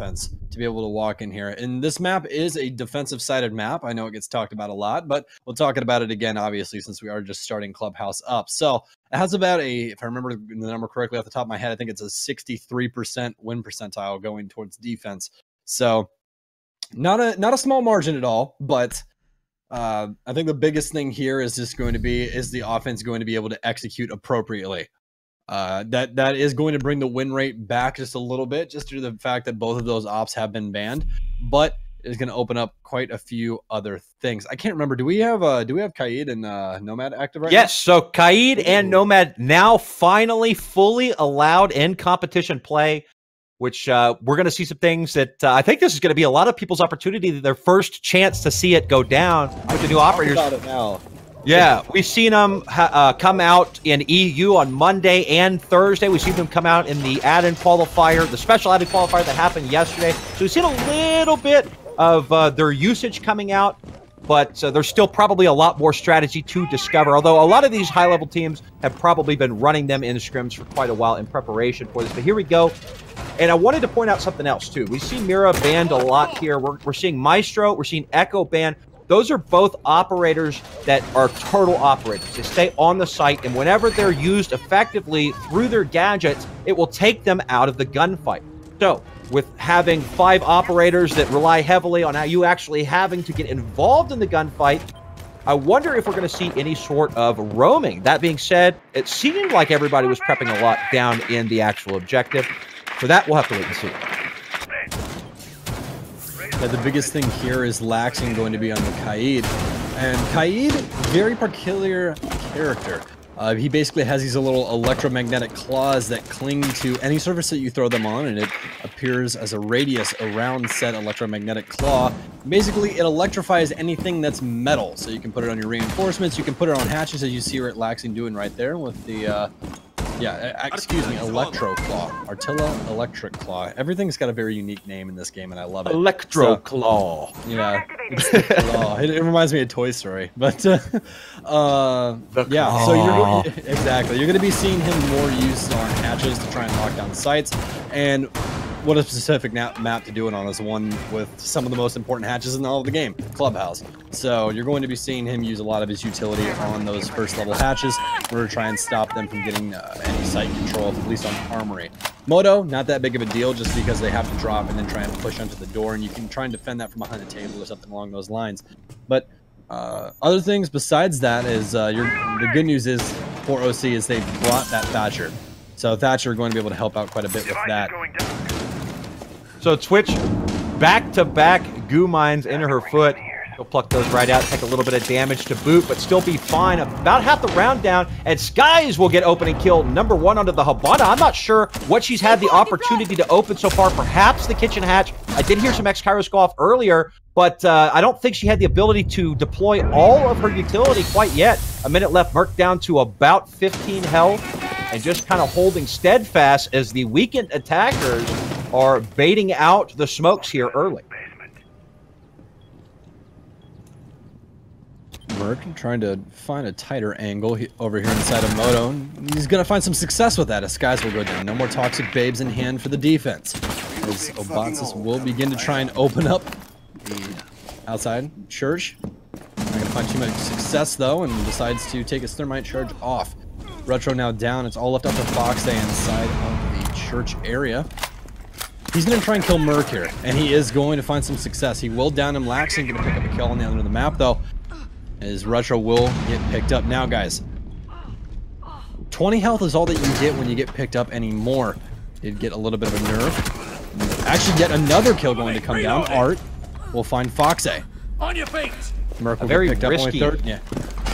offense to be able to walk in here. And this map is a defensive-sided map. I know it gets talked about a lot, but we'll talk about it again, obviously, since we are just starting Clubhouse up. So it has about if I remember the number correctly off the top of my head, I think it's a 63% win percentile going towards defense. So not a small margin at all, but I think the biggest thing here is just going to be, is the offense going to be able to execute appropriately? That is going to bring the win rate back just a little bit, just due to the fact that both of those ops have been banned, but it's going to open up quite a few other things. I can't remember. Do we have Kaid and Nomad active right now? Yes. So Kaid and Nomad now finally fully allowed in competition play, which we're going to see some things that I think this is going to be a lot of people's opportunity, their first chance to see it go down with the new operators. Talk about it now. Yeah, we've seen them come out in EU on Monday and Thursday. We've seen them come out in the add-in qualifier, the special add-in qualifier that happened yesterday. So we've seen a little bit of their usage coming out, but there's still probably a lot more strategy to discover, although a lot of these high-level teams have probably been running them in scrims for quite a while in preparation for this. But here we go. And I wanted to point out something else, too. We see Mira banned a lot here. We're seeing Maestro. We're seeing Echo banned. Those are both operators that are turtle operators. They stay on the site, and whenever they're used effectively through their gadgets, it will take them out of the gunfight. So, with having 5 operators that rely heavily on you actually having to get involved in the gunfight, I wonder if we're going to see any sort of roaming. That being said, it seemed like everybody was prepping a lot down in the actual objective. For that, we'll have to wait and see. Yeah, the biggest thing here is Laxing going to be on the Kaid. And Kaid, very peculiar character. He basically has these little electromagnetic claws that cling to any surface that you throw them on, and it appears as a radius around said electromagnetic claw. Basically, it electrifies anything that's metal. So you can put it on your reinforcements, you can put it on hatches, as you see what Laxing doing right there with the Electro Claw. Artilla Electric Claw. Everything's got a very unique name in this game, and I love it. Electro Claw. Yeah, it's the claw. It reminds me of Toy Story. But, yeah, so you're going to be seeing him more used on hatches to try and lock down sites. And what a specific map to do it on is one with some of the most important hatches in all of the game, Clubhouse. So you're going to be seeing him use a lot of his utility on those first level hatches in order to try and stop them from getting any site control, at least on Armory. Moto, not that big of a deal just because they have to drop and then try and push onto the door, and you can try and defend that from behind the table or something along those lines. But other things besides that is the good news is for OC is they brought that Thatcher. So Thatcher are going to be able to help out quite a bit with that. So Twitch, back-to-back goo mines into her foot. She'll pluck those right out, take a little bit of damage to boot, but still be fine. About half the round down, and Skies will get opening kill number 1 onto the Habana. I'm not sure what she's had the opportunity to open so far. Perhaps the kitchen hatch. I did hear some X-Kairos go off earlier, but I don't think she had the ability to deploy all of her utility quite yet. A minute left, Merc down to about 15 health, and just kind of holding steadfast as the weakened attackers are baiting out the smokes here early. Merc trying to find a tighter angle over here inside of Moto. He's going to find some success with that as Skies will go down. No more toxic babes in hand for the defense. As Obatsis will begin to try and open up the outside church. Not going to find too much success though, and decides to take his thermite charge off. Retro now down. It's all left up to Foxday inside of the church area. He's going to try and kill Merc here, and he is going to find some success. He will down him. Laxing going to pick up a kill on the other end of the map, though, as Retro will get picked up. Now, guys, 20 health is all that you get when you get picked up anymore. Did get a little bit of a nerf. Actually, yet another kill going to come down. Art will find Foxay. On your feet. Merc will very get picked risky. up only third. Yeah.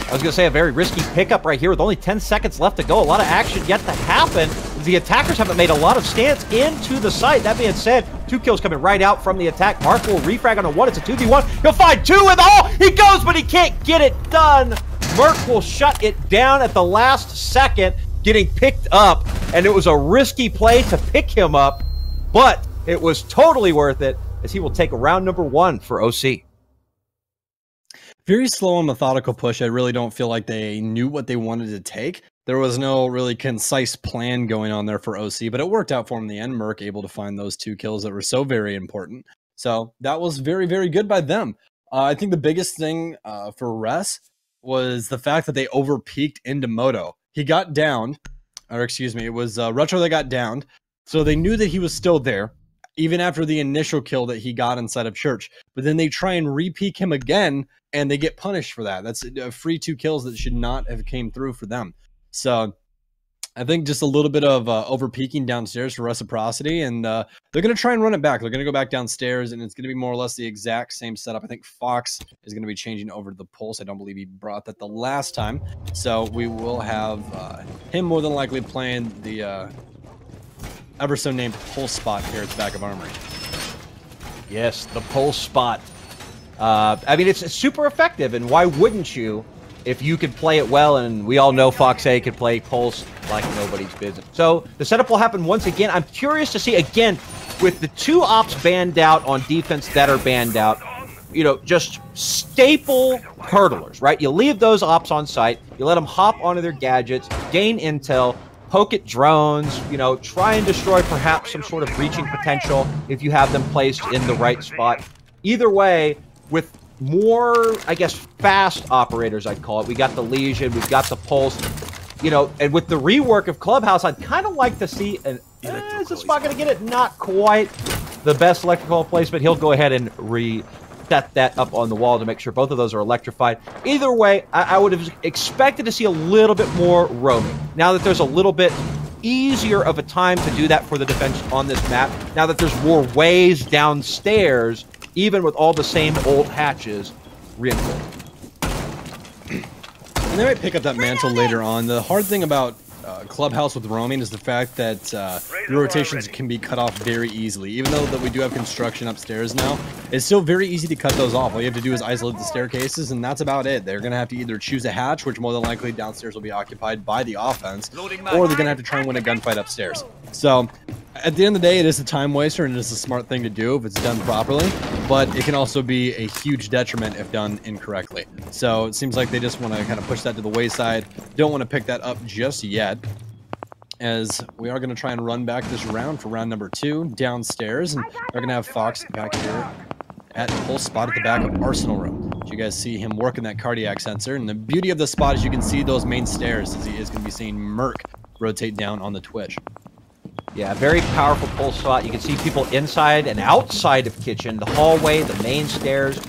I was going to say a very risky pickup right here with only 10 seconds left to go. A lot of action yet to happen. The attackers haven't made a lot of stance into the site. That being said, 2 kills coming right out from the attack. Mark will refrag on a 1. It's a 2v1. He'll find 2 with all. He goes, but he can't get it done. Merc will shut it down at the last second, getting picked up. And it was a risky play to pick him up, but it was totally worth it as he will take round number 1 for OC. Very slow and methodical push. I really don't feel like they knew what they wanted to take. there was no really concise plan going on there for OC, but it worked out for him in the end. Merc able to find those 2 kills that were so very important. So that was very, very good by them. I think the biggest thing for Res was the fact that they overpeaked into Moto. He got downed, or excuse me, it was Retro that got downed. So they knew that he was still there, even after the initial kill that he got inside of Church. But then they try and re-peak him again, and they get punished for that. That's a free 2 kills that should not have came through for them. So I think just a little bit of over-peaking downstairs for Reciprocity, and they're going to try and run it back. They're going to go back downstairs, and it's going to be more or less the exact same setup. I think Fox is going to be changing over to the Pulse. I don't believe he brought that the last time. So we will have him more than likely playing the ever so named Pulse spot here at the back of Armory. Yes, the Pulse spot. I mean, it's super effective, and why wouldn't you if you could play it well? And we all know Fox A could play Pulse like nobody's business. So the setup will happen once again. I'm curious to see, again, with the 2 ops banned out on defense that are banned out, you know, just staple hurdlers, right? You leave those ops on site, you let them hop onto their gadgets, gain intel, poke at drones, you know, try and destroy perhaps some sort of breaching potential if you have them placed in the right spot. Either way, with more, I guess, fast operators, I'd call it. We got the Legion, we've got the Pulse, you know, and with the rework of Clubhouse, I'd kind of like to see an, is this spot going to get it? Not quite the best electrical placement. He'll go ahead and reset that up on the wall to make sure both of those are electrified. Either way, I would have expected to see a little bit more roaming. Now that there's a little bit easier of a time to do that for the defense on this map, now that there's more ways downstairs, even with all the same old hatches reinforced. And they might pick up that mantle later on. The hard thing about Clubhouse with roaming is the fact that the rotations can be cut off very easily. Even though that we do have construction upstairs now, it's still very easy to cut those off. All you have to do is isolate the staircases, and that's about it. They're going to have to either choose a hatch, which more than likely downstairs will be occupied by the offense, or they're going to have to try and win a gunfight upstairs. So at the end of the day, it is a time waster, and it is a smart thing to do if it's done properly, but it can also be a huge detriment if done incorrectly. So it seems like they just want to kind of push that to the wayside. Don't want to pick that up just yet, as we are going to try and run back this round for round number 2 downstairs, and they're going to have Fox back here at the Pulse spot at the back of Arsenal Room. So you guys see him working that cardiac sensor, and the beauty of the spot is you can see those main stairs, as he is going to be seeing Merc rotate down on the Twitch. Yeah, very powerful Pulse spot. You can see people inside and outside of kitchen, the hallway, the main stairs,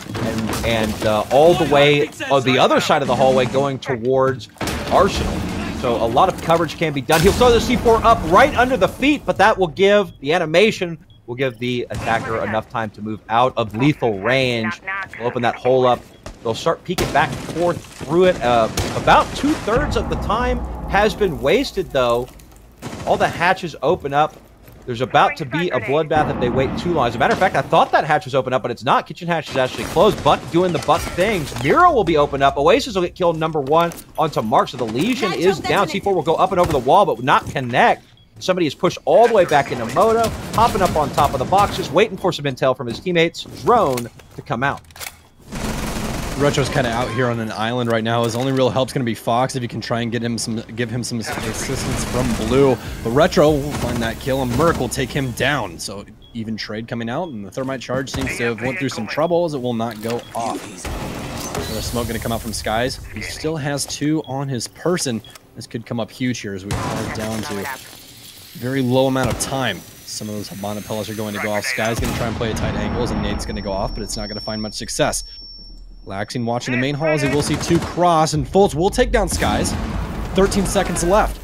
and all the way on the other side of the hallway going towards Arsenal. So a lot of coverage can be done. He'll throw the C4 up right under the feet, but that will give the animation, will give the attacker enough time to move out of lethal range. We'll open that hole up. They'll start peeking back and forth through it. About 2/3 of the time has been wasted, though. All the hatches open up. There's about to be a bloodbath if they wait too long. As a matter of fact, I thought that hatch was open up, but it's not. Kitchen hatch is actually closed. Buck doing the Buck things. Miro will be open up. Oasis will get killed number 1 onto Mark. So the Legion is down. C4 will go up and over the wall, but not connect. Somebody is pushed all the way back into Moto, hopping up on top of the boxes, waiting for some intel from his teammates. Drone to come out. Retro's kind of out here on an island right now. His only real help's going to be Fox if you can try and give him some assistance from Blue. But Retro will find that kill, and Merc will take him down. So even trade coming out, and the thermite charge seems to have went through some trouble as it will not go off. Another smoke going to come out from Skies. He still has 2 on his person. This could come up huge here as we are down to very low amount of time. Some of those Habana pellets are going to go off. Sky's going to try and play at tight angles, and Nate's going to go off, but it's not going to find much success. Laxing watching the main hall as he will see 2 cross, and Fultz will take down Skies. 13 seconds left.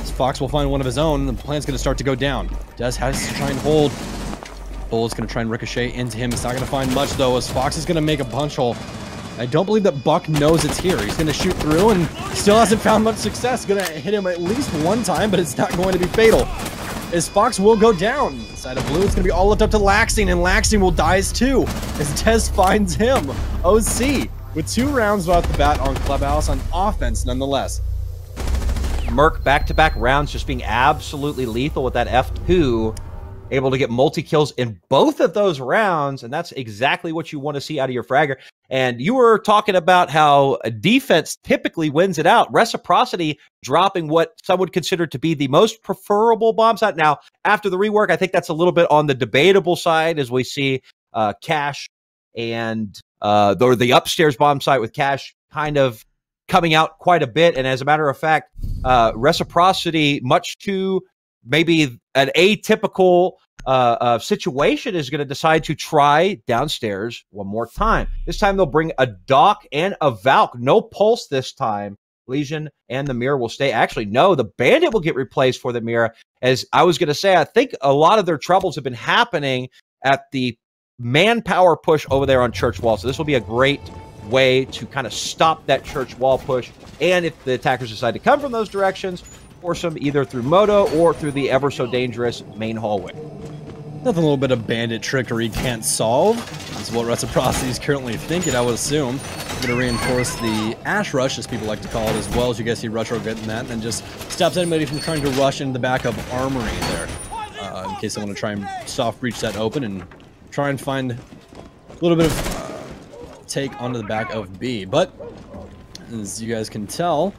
As Fox will find one of his own, and the plan's going to start to go down. Des has to try and hold. Bull's going to try and ricochet into him. He's not going to find much, though, as Fox is going to make a punch hole. I don't believe that Buck knows it's here. He's going to shoot through and still hasn't found much success. Going to hit him at least one time, but it's not going to be fatal. As Fox will go down. Inside of Blue, it's going to be all left up to Laxing, and Laxing will die too, as Tez finds him. OC, with 2 rounds off the bat on Clubhouse on offense, nonetheless. Merc back-to-back rounds just being absolutely lethal with that F2. Able to get multi-kills in both of those rounds, and that's exactly what you want to see out of your fragger. And you were talking about how a defense typically wins it out. Reciprocity dropping what some would consider to be the most preferable bomb site. Now, after the rework, I think that's a little bit on the debatable side, as we see Cash and the upstairs bomb site with Cash kind of coming out quite a bit. And as a matter of fact, Reciprocity, much to maybe an atypical situation, is going to decide to try downstairs one more time. This time they'll bring a Doc and a Valk. No Pulse this time. Legion and the Mirror will stay. Actually, no, the Bandit will get replaced for the Mirror. As I was going to say, I think a lot of their troubles have been happening at the manpower push over there on Church Wall. So this will be a great way to kind of stop that Church Wall push. And if the attackers decide to come from those directions, force them either through Moto or through the ever so dangerous main hallway. Nothing a little bit of bandit trickery can't solve. That's what Reciprocity is currently thinking, I would assume. Going to reinforce the Ash Rush, as people like to call it, as well, as you guys see Retro getting that, and then just stops anybody from trying to rush into the back of Armory there. In case they want to try and soft breach that open and try and find a little bit of take onto the back of B. But, as you guys can tell,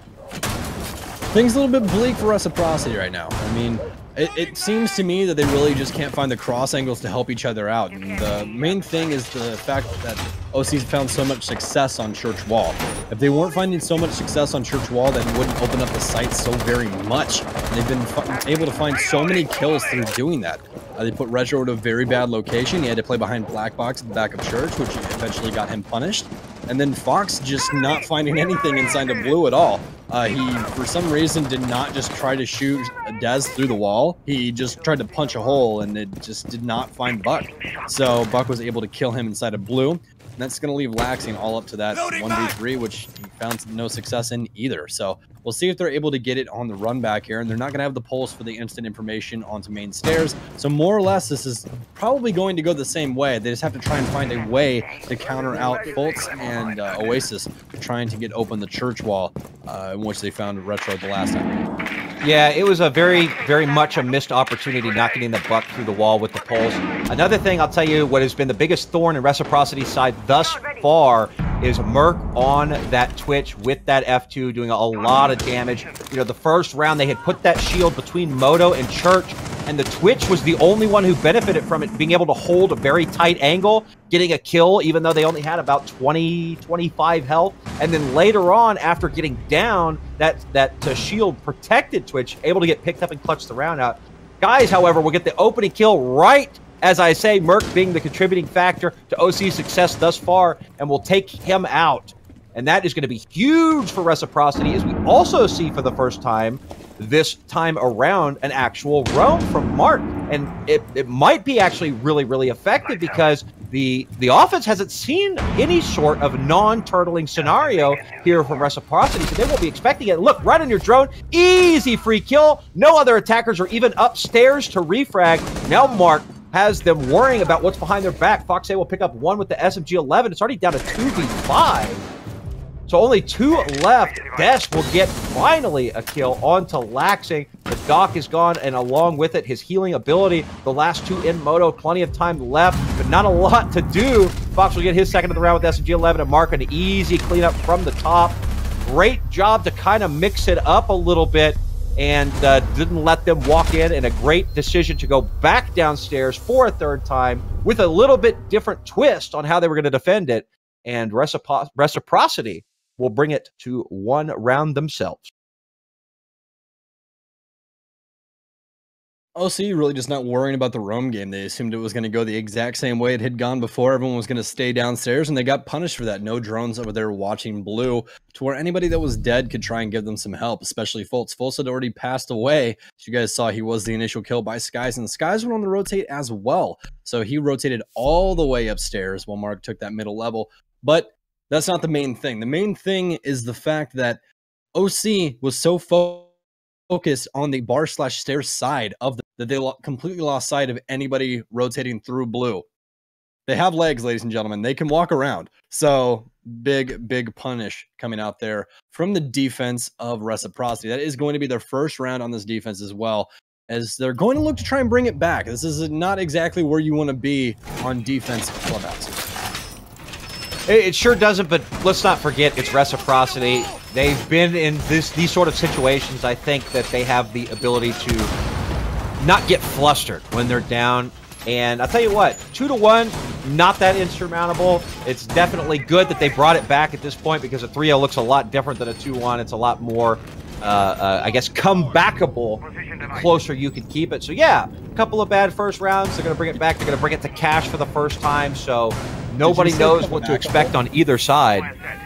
things a little bit bleak for Reciprocity right now. I mean, it seems to me that they really just can't find the cross angles to help each other out. And the main thing is the fact that OC's found so much success on Church Wall. If they weren't finding so much success on Church Wall, that wouldn't open up the site so very much. And they've been able to find so many kills through doing that. They put Retro to a very bad location. He had to play behind Black Box at the back of Church, which eventually got him punished. And then Fox just not finding anything inside of Blue at all. He, for some reason, did not just try to shoot Dez through the wall. He just tried to punch a hole, and it just did not find Buck. So Buck was able to kill him inside of Blue. And that's going to leave Laxing all up to that 1v3, which he found no success in either. So we'll see if they're able to get it on the run back here. And they're not going to have the pulse for the instant information onto main stairs. So more or less, this is probably going to go the same way. They just have to try and find a way to counter out Fultz and Oasis trying to get open the Church Wall, in which they found Retro the last time. Yeah, it was a very, very much a missed opportunity not getting the Buck through the wall with the pulse. Another thing, I'll tell you, what has been the biggest thorn in Reciprocity's side thus far is Merc on that Twitch with that F2 doing a lot of damage. You know, the first round they had put that shield between Moto and Church, and the Twitch was the only one who benefited from it being able to hold a very tight angle, getting a kill, even though they only had about 20, 25 health. And then later on, after getting down, that shield protected Twitch, able to get picked up and clutch the round out. Guys, however, will get the opening kill right as I say, Merc being the contributing factor to OC's success thus far, and will take him out. And that is going to be huge for Reciprocity, as we also see for the first time this time around an actual roam from Mark. And it might be actually really, really effective, because the offense hasn't seen any sort of non-turtling scenario here from Reciprocity, so they won't be expecting it. Look, right on your drone, easy free kill. No other attackers are even upstairs to refrag. Now Mark has them worrying about what's behind their back. Foxay will pick up one with the SMG-11. It's already down to 2v5. So only 2 left. Des will get finally a kill onto Laxing. The Doc is gone, and along with it, his healing ability. The last 2 in Moto, plenty of time left, but not a lot to do. Fox will get his second of the round with SMG-11 and Mark an easy cleanup from the top. Great job to kind of mix it up a little bit, and didn't let them walk in, and a great decision to go back downstairs for a third time with a little bit different twist on how they were going to defend it. And Reciprocity will bring it to 1 round themselves. OC really just not worrying about the roam game. They assumed it was going to go the exact same way it had gone before. Everyone was going to stay downstairs, and they got punished for that. No drones over there watching Blue, to where anybody that was dead could try and give them some help, especially Fultz. Fultz had already passed away. As you guys saw, he was the initial kill by Skies, and Skies went on the rotate as well. So he rotated all the way upstairs while Mark took that middle level. But that's not the main thing. The main thing is the fact that OC was so focused on the bar/stairs side of that they completely lost sight of anybody rotating through Blue. They have legs, ladies and gentlemen. They can walk around. So big punish coming out there from the defense of Reciprocity. That is going to be their first round on this defense as well, as they're going to look to try and bring it back. This is not exactly where you want to be on defense, Clubhouse. It sure doesn't, but let's not forget it's Reciprocity. They've been in these sort of situations. I think that they have the ability to not get flustered when they're down. And I'll tell you what, 2-1, not that insurmountable. It's definitely good that they brought it back at this point because a 3-0 looks a lot different than a 2-1. It's a lot more, I guess, comebackable the closer you can keep it. So, yeah, a couple of bad first rounds. They're going to bring it back. They're going to bring it to cash for the first time. So nobody knows what to expect on either side.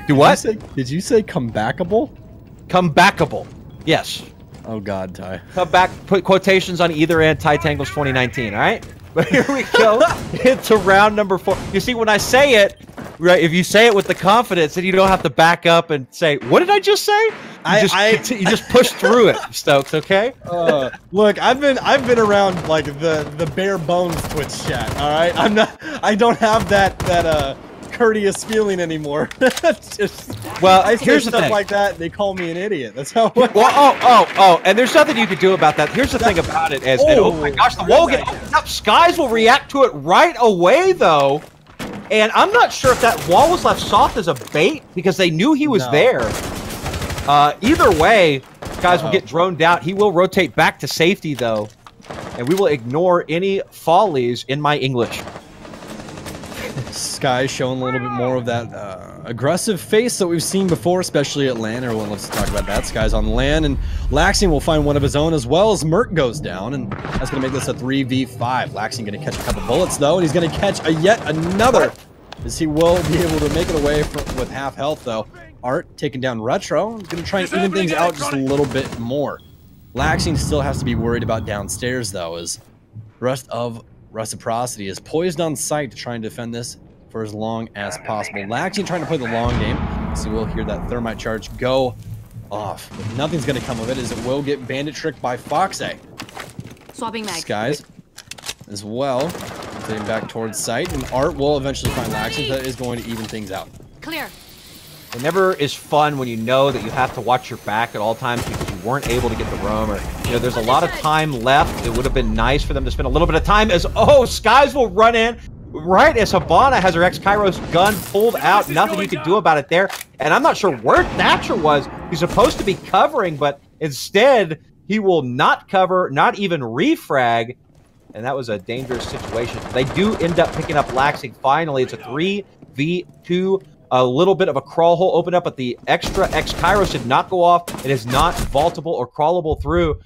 Do what? Did you say comebackable? Comebackable. Yes. Oh, God, Ty. Come back, put quotations on either end, Ty Tangles 2019, all right? But here we go into round number 4. You see, when I say it, right, if you say it with the confidence, then you don't have to back up and say, what did I just say? You just push through it, Stokes, okay? Look, I've been around like the bare bones Twitch chat, all right? I don't have that courteous feeling anymore. Here's the thing. Like that, they call me an idiot. That's how. And there's nothing you can do about that. Here's the thing about it: oh my gosh, the wall get opened up. Skies will react to it right away, though. And I'm not sure if that wall was left soft as a bait because they knew he was there. Either way, Skies will get droned out. He will rotate back to safety, though, and we will ignore any follies in my English. Sky showing a little bit more of that aggressive face that we've seen before, especially at land. Everyone loves to talk about that. Sky's on land, and Laxing will find one of his own as well as Merc goes down, and that's going to make this a 3v5. Laxing going to catch a couple bullets, though, and he's going to catch yet another, as he will be able to make it away with half health, though. Art taking down Retro. He's going to try and even things out just a little bit more. Laxing still has to be worried about downstairs, though, as the rest of Reciprocity is poised on site to try and defend this for as long as possible. Laxing trying to play the long game, so we'll hear that thermite charge go off. But nothing's going to come of it, as it will get bandit tricked by Foxay. Swapping mag. Skies as well, getting back towards site, and Art will eventually find Laxing. That is going to even things out. Clear. It never is fun when you know that you have to watch your back at all times because you weren't able to get the roam, or there's a lot of time left. It would have been nice for them to spend a little bit of time as Skies will run in right as Hibana has her ex-Kairos gun pulled out. Nothing you can do about it there. And I'm not sure where Thatcher was. He's supposed to be covering, but instead he will not cover, not even refrag. And that was a dangerous situation. They do end up picking up Laxing finally. It's a 3v2. A little bit of a crawl hole opened up, but the extra ex-Kairos did not go off. It is not vaultable or crawlable through.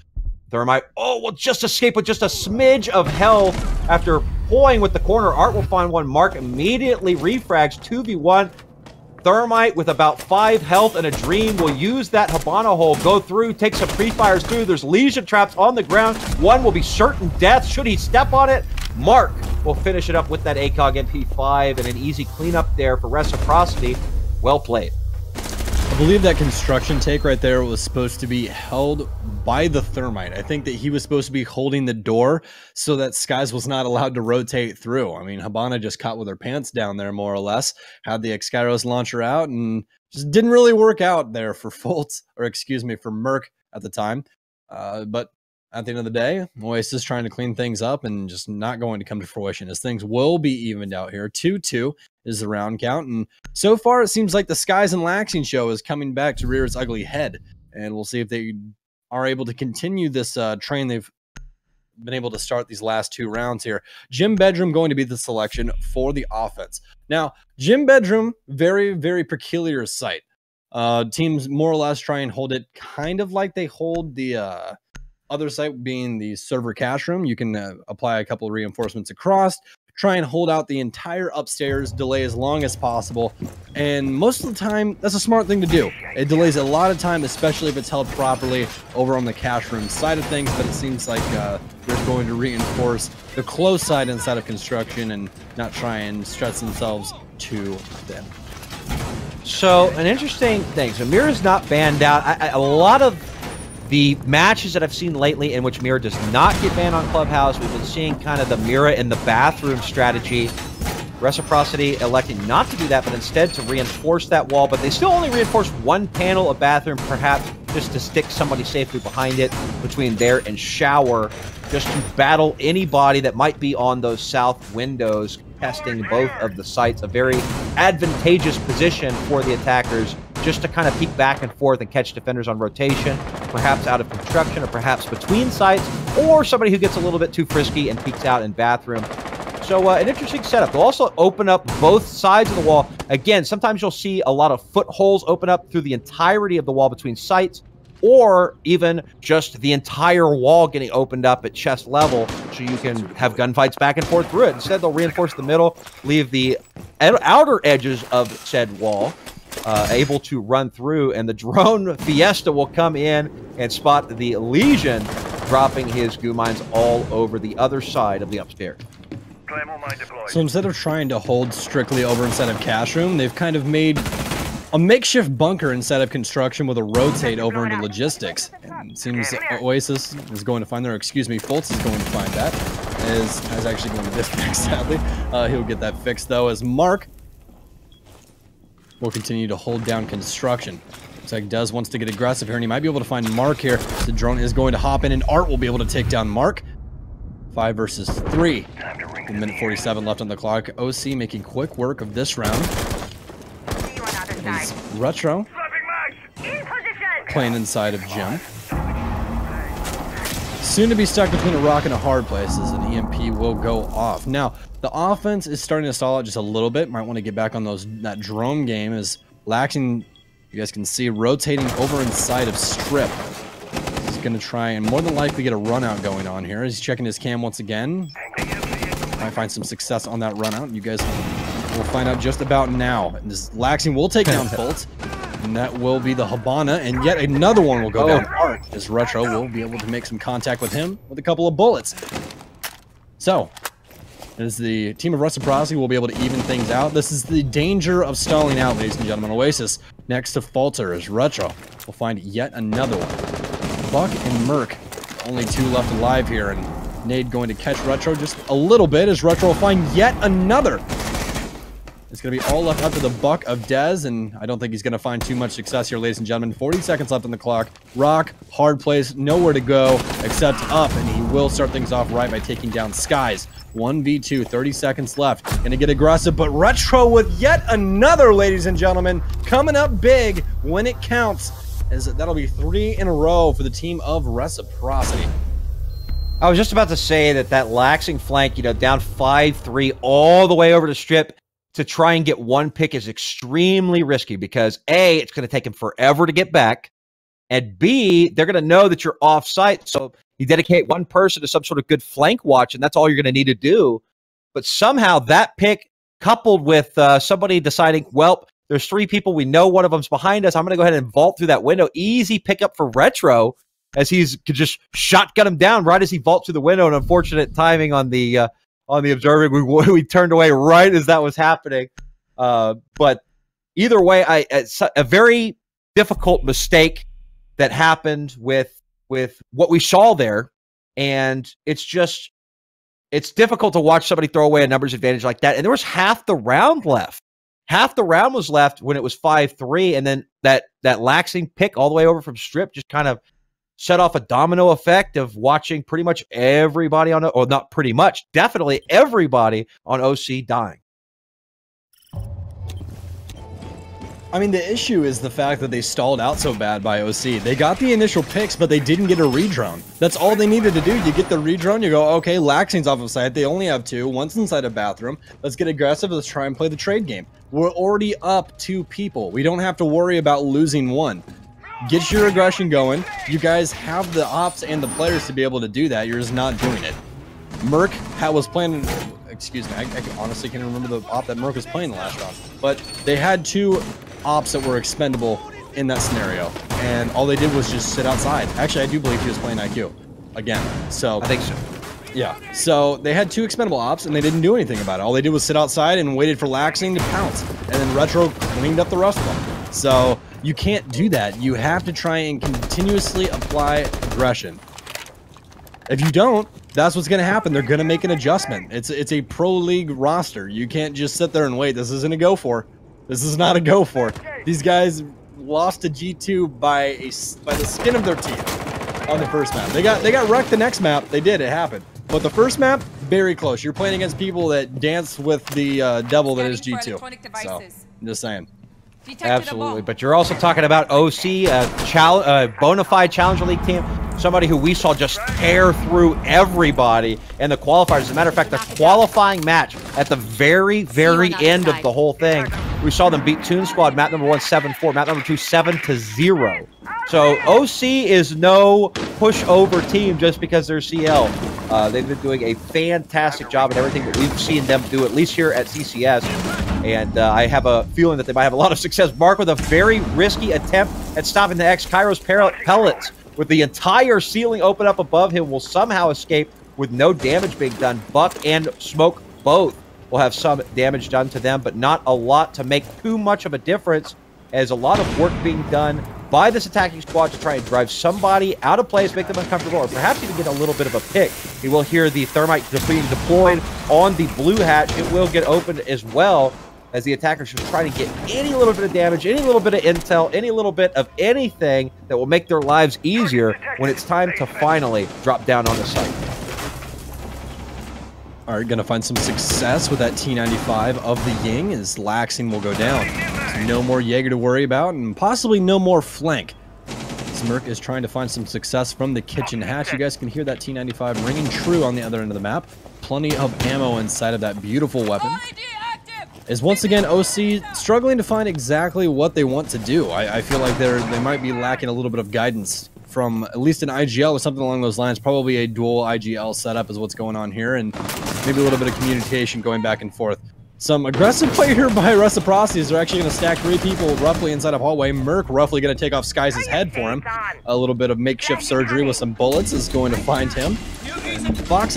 Thermite, will just escape with just a smidge of health after pulling with the corner. Art will find one. Mark immediately refrags 2v1. Thermite with about 5 health and a dream will use that Hibana hole, go through, take some pre-fires through. There's lesion traps on the ground. One will be certain death should he step on it. Mark will finish it up with that ACOG MP5 and an easy cleanup there for Reciprocity. Well played. I believe that construction take right there was supposed to be held by the Thermite. I think that he was supposed to be holding the door so that Skies was not allowed to rotate through. I mean, Hibana just caught with her pants down there, more or less. Had the Ex-Kairos launcher out and just didn't really work out there for Fultz, or excuse me, for Merc at the time. But at the end of the day, Oasis trying to clean things up and just not going to come to fruition, as things will be evened out here. 2-2 is the round count, and so far it seems like the Skies and Laxing show is coming back to rear its ugly head, and we'll see if they are able to continue this train they've been able to start these last 2 rounds here. Gym Bedroom going to be the selection for the offense. Now, Gym Bedroom, very, very peculiar site. Teams more or less try and hold it kind of like they hold the other site, being the server cache room. You can apply a couple of reinforcements across, try and hold out the entire upstairs, delay as long as possible, and most of the time that's a smart thing to do. It delays a lot of time, especially if it's held properly over on the cache room side of things, but it seems like they're going to reinforce the close side inside of construction and not try and stretch themselves too thin. So an interesting thing, so Mira's not banned out. A lot of the matches that I've seen lately in which Mira does not get banned on Clubhouse, we've been seeing kind of the Mira in the bathroom strategy. Reciprocity electing not to do that, but instead to reinforce that wall. But they still only reinforce one panel of bathroom, perhaps just to stick somebody safely behind it between there and shower, just to battle anybody that might be on those south windows. contesting both of the sites, a very advantageous position for the attackers just to kind of peek back and forth and catch defenders on rotation, perhaps out of construction or perhaps between sites, or somebody who gets a little bit too frisky and peeks out in bathroom. So an interesting setup. They'll also open up both sides of the wall. Again, sometimes you'll see a lot of footholes open up through the entirety of the wall between sites, or even just the entire wall getting opened up at chest level so you can have gunfights back and forth through it. Instead, they'll reinforce the middle, leave the outer edges of said wall able to run through, and the drone Fiesta will come in and spot the Legion dropping his goo mines all over the other side of the upstairs. So instead of trying to hold strictly over inside of cash room, they've kind of made a makeshift bunker inside of construction with a rotate over into logistics. And it seems Oasis is going to find there. Excuse me, Fultz is going to find that. Is actually going to disconnect, sadly. He'll get that fixed, though, as Mark will continue to hold down construction. Looks like Dez wants to get aggressive here, and he might be able to find Mark here. The drone is going to hop in, and Art will be able to take down Mark. 5 versus 3. 1 minute 47 left on the clock. OC making quick work of this round. Is Retro playing inside of Jim. Soon to be stuck between a rock and a hard place as an EMP will go off. Now, the offense is starting to stall out just a little bit. Might want to get back on that drone game as Laxing, you guys can see, rotating over inside of Strip. He's going to try and more than likely get a run out going on here. He's checking his cam once again. Might find some success on that run out. You guys will find out just about now. And this Laxing will take down Fultz. And that will be the Habana, and yet another one will go down Art, as Retro will be able to make some contact with him with a couple of bullets. So, as the team of Reciprocity will be able to even things out. This is the danger of stalling out, ladies and gentlemen. Oasis next to Falter as Retro will find yet another one. Buck and Merc, only 2 left alive here, and Nade going to catch Retro just a little bit as Retro will find yet another. It's going to be all left up to the Buck of Dez, and I don't think he's going to find too much success here, ladies and gentlemen. 40 seconds left on the clock. Rock, hard place, nowhere to go except up, and he will start things off right by taking down Skies. 1v2, 30 seconds left. Going to get aggressive, but Retro with yet another, ladies and gentlemen, coming up big when it counts, as that'll be 3 in a row for the team of Reciprocity. I was just about to say that Laxing flank, you know, down 5-3 all the way over to Strip, to try and get one pick is extremely risky because A, it's going to take him forever to get back, and B, they're going to know that you're off site. So you dedicate one person to some sort of good flank watch, and that's all you're going to need to do. But somehow that pick, coupled with somebody deciding, well, there's 3 people, we know one of them's behind us, I'm going to go ahead and vault through that window. Easy pickup for Retro, as he's could just shotgun him down right as he vaults through the window. And unfortunate timing on the observing, we turned away right as that was happening. But either way, it's a very difficult mistake that happened with what we saw there, and it's difficult to watch somebody throw away a numbers advantage like that. And there was half the round left. Half the round was left when it was 5-3, and then that Laxing pick all the way over from Strip just kind of set off a domino effect of watching pretty much everybody on, or not pretty much, definitely everybody on OC dying. I mean, the issue is the fact that they stalled out so bad by OC. They got the initial picks, but they didn't get a redrone. That's all they needed to do. You get the redrone, you go, okay, Laxing's off of site. They only have 2. One's inside a bathroom. Let's get aggressive. Let's try and play the trade game. We're already up 2 people. We don't have to worry about losing 1. Get your aggression going. You guys have the ops and the players to be able to do that. You're just not doing it. Merc was playing... Excuse me, I honestly can't remember the op that Merc was playing the last round. But they had 2 ops that were expendable in that scenario. And all they did was just sit outside. Actually, I do believe he was playing IQ. Again. So I think so. Yeah. So they had 2 expendable ops, and they didn't do anything about it. All they did was sit outside and waited for Laxing to pounce. And then Retro cleaned up the rest of them. So... you can't do that. You have to try and continuously apply aggression. If you don't, that's what's going to happen. They're going to make an adjustment. It's a pro league roster. You can't just sit there and wait. This isn't a go for. This is not a go for. These guys lost to G2 by the skin of their teeth on the first map. They got wrecked the next map. They did. It happened. But the first map, very close. You're playing against people that dance with the devil that is G2. So, I'm just saying. Absolutely, but you're also talking about OC, a bona fide Challenger League team, somebody who we saw just tear through everybody in the qualifiers. As a matter of fact, the qualifying match at the very end of the whole thing, we saw them beat Toon Squad, map number 1, 7-4, map number 2, 7-0. So OC is no pushover team just because they're CL. They've been doing a fantastic job at everything that we've seen them do, at least here at CCS. And I have a feeling that they might have a lot of success. Mark with a very risky attempt at stopping the X-Kairos pellets with the entire ceiling open up above him, will somehow escape with no damage being done. Buck and Smoke both will have some damage done to them, but not a lot to make too much of a difference, as a lot of work being done by this attacking squad to try and drive somebody out of place, make them uncomfortable, or perhaps even get a little bit of a pick. You will hear the thermite being deployed on the blue hatch. It will get opened as well, as the attackers should try to get any little bit of damage, any little bit of intel, any little bit of anything that will make their lives easier when it's time to finally drop down on the site. All right, gonna find some success with that T95 of the Ying, as Laxing will go down. So no more Jaeger to worry about, and possibly no more flank. Smirk is trying to find some success from the kitchen hatch. You guys can hear that T95 ringing true on the other end of the map. Plenty of ammo inside of that beautiful weapon. Is once again OC struggling to find exactly what they want to do. I feel like they might be lacking a little bit of guidance from at least an IGL or something along those lines. Probably a dual IGL setup is what's going on here, and maybe a little bit of communication going back and forth. Some aggressive play here by Reciprocity, as they're actually going to stack 3 people roughly inside of hallway. Merc roughly going to take off Skies' head for him. A little bit of makeshift surgery with some bullets is going to find him. And Foxe,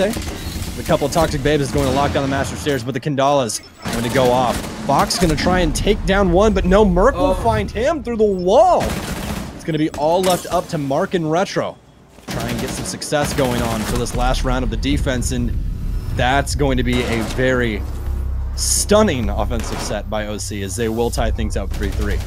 the couple of Toxic Babes, is going to lock down the master stairs, but the Kandalas are going to go off. Fox going to try and take down one, but no, Merc will find him through the wall. It's going to be all left up to Mark and Retro. Try and get some success going on for this last round of the defense, and that's going to be a very stunning offensive set by OC, as they will tie things up 3-3.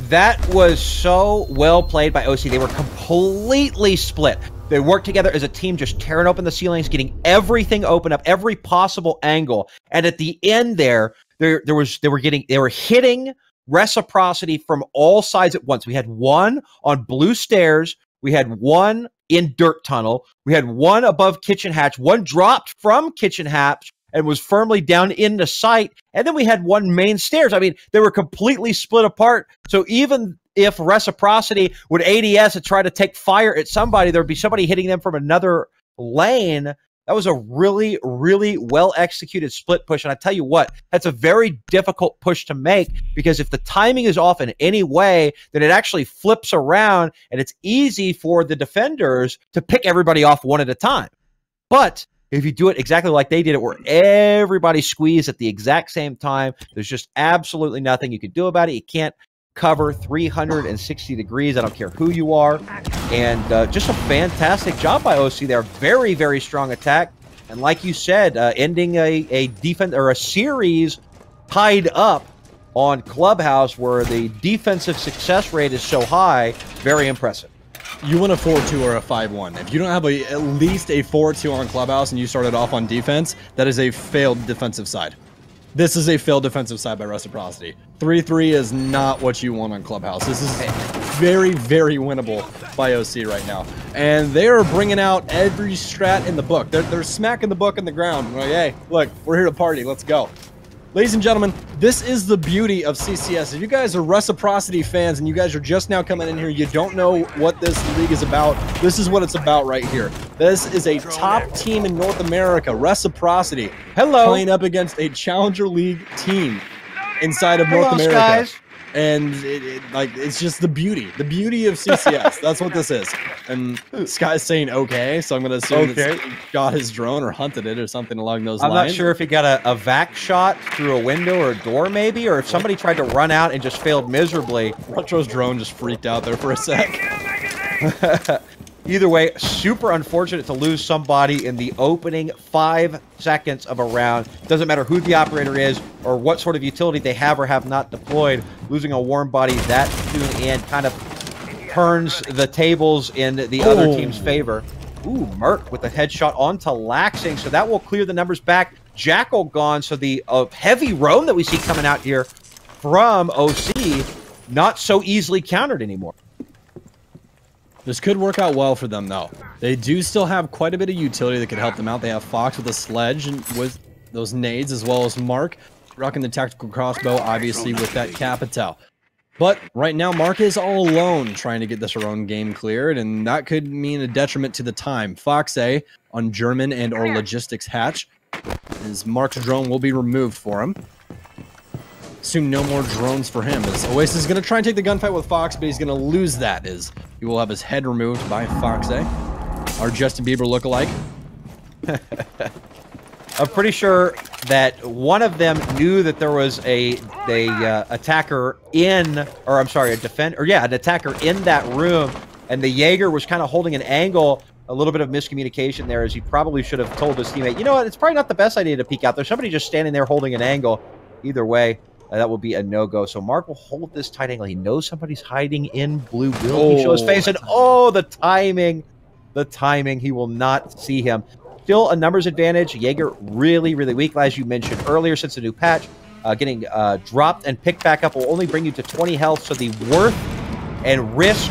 That was so well played by OC. They were completely split. They worked together as a team, just tearing open the ceilings, getting everything open up, every possible angle. And at the end there, they were hitting Reciprocity from all sides at once. We had one on blue stairs, we had one in dirt tunnel, we had one above kitchen hatch, one dropped from kitchen hatch and was firmly down in the sight, and then we had one main stairs. I mean, they were completely split apart. So even if Reciprocity would ADS and try to take fire at somebody, there'd be somebody hitting them from another lane. That was a really, really well-executed split push. And I tell you what, that's a very difficult push to make, because if the timing is off in any way, then it actually flips around, and it's easy for the defenders to pick everybody off one at a time. But if you do it exactly like they did it, where everybody squeezed at the exact same time, there's just absolutely nothing you can do about it. You can't cover 360 degrees. I don't care who you are. And just a fantastic job by OC there. Very, very strong attack. And like you said, ending a defense or a series tied up on Clubhouse, where the defensive success rate is so high. Very impressive. You win a 4-2 or a 5-1. If you don't have at least a 4-2 on Clubhouse and you started off on defense, that is a failed defensive side. This is a failed defensive side by Reciprocity. 3-3 is not what you want on Clubhouse. This is very, very winnable by OC right now. And they are bringing out every strat in the book. They're smacking the book in the ground. Like, hey, look, we're here to party. Let's go. Ladies and gentlemen, this is the beauty of CCS. If you guys are Reciprocity fans and you guys are just now coming in here, you don't know what this league is about, this is what it's about right here. This is a top team in North America, Reciprocity. Hello. Playing up against a Challenger League team inside of North America. Guys. And it's just the beauty of CCS. That's what this is. And Sky's saying okay, so I'm gonna assume that he got his drone or hunted it or something along those lines. I'm not sure if he got a vac shot through a window or a door maybe, or if somebody tried to run out and just failed miserably. Retro's drone just freaked out there for a sec. Either way, super unfortunate to lose somebody in the opening 5 seconds of a round. Doesn't matter who the operator is or what sort of utility they have or have not deployed. Losing a warm body that soon in kind of turns the tables in the other team's favor. Ooh, Merc with a headshot onto Laxing, so that will clear the numbers back. Jackal gone, so the heavy roam that we see coming out here from OC, not so easily countered anymore. This could work out well for them, though. They do still have quite a bit of utility that could help them out. They have Fox with a sledge and with those nades, as well as Mark rocking the tactical crossbow, obviously with that Capital. But right now, Mark is all alone trying to get this own game cleared, and that could mean a detriment to the time. Fox A on German and or logistics hatch, as Mark's drone will be removed for him. Assume no more drones for him, as Oasis is going to try and take the gunfight with Fox, but he's going to lose that, as he will have his head removed by Fox A. Our Justin Bieber lookalike. I'm pretty sure that one of them knew that there was an attacker in, or I'm sorry, an attacker in that room, and the Jaeger was kind of holding an angle. A little bit of miscommunication there, as he probably should have told his teammate, you know what, it's probably not the best idea to peek out. There's somebody just standing there holding an angle. Either way, that will be a no-go. So Mark will hold this tight angle. He knows somebody's hiding in blue. Will he show his face? And the timing. The timing. He will not see him. Still a numbers advantage. Jaeger really, really weak, as you mentioned earlier, since the new patch. Getting dropped and picked back up will only bring you to 20 health, so the worth and risk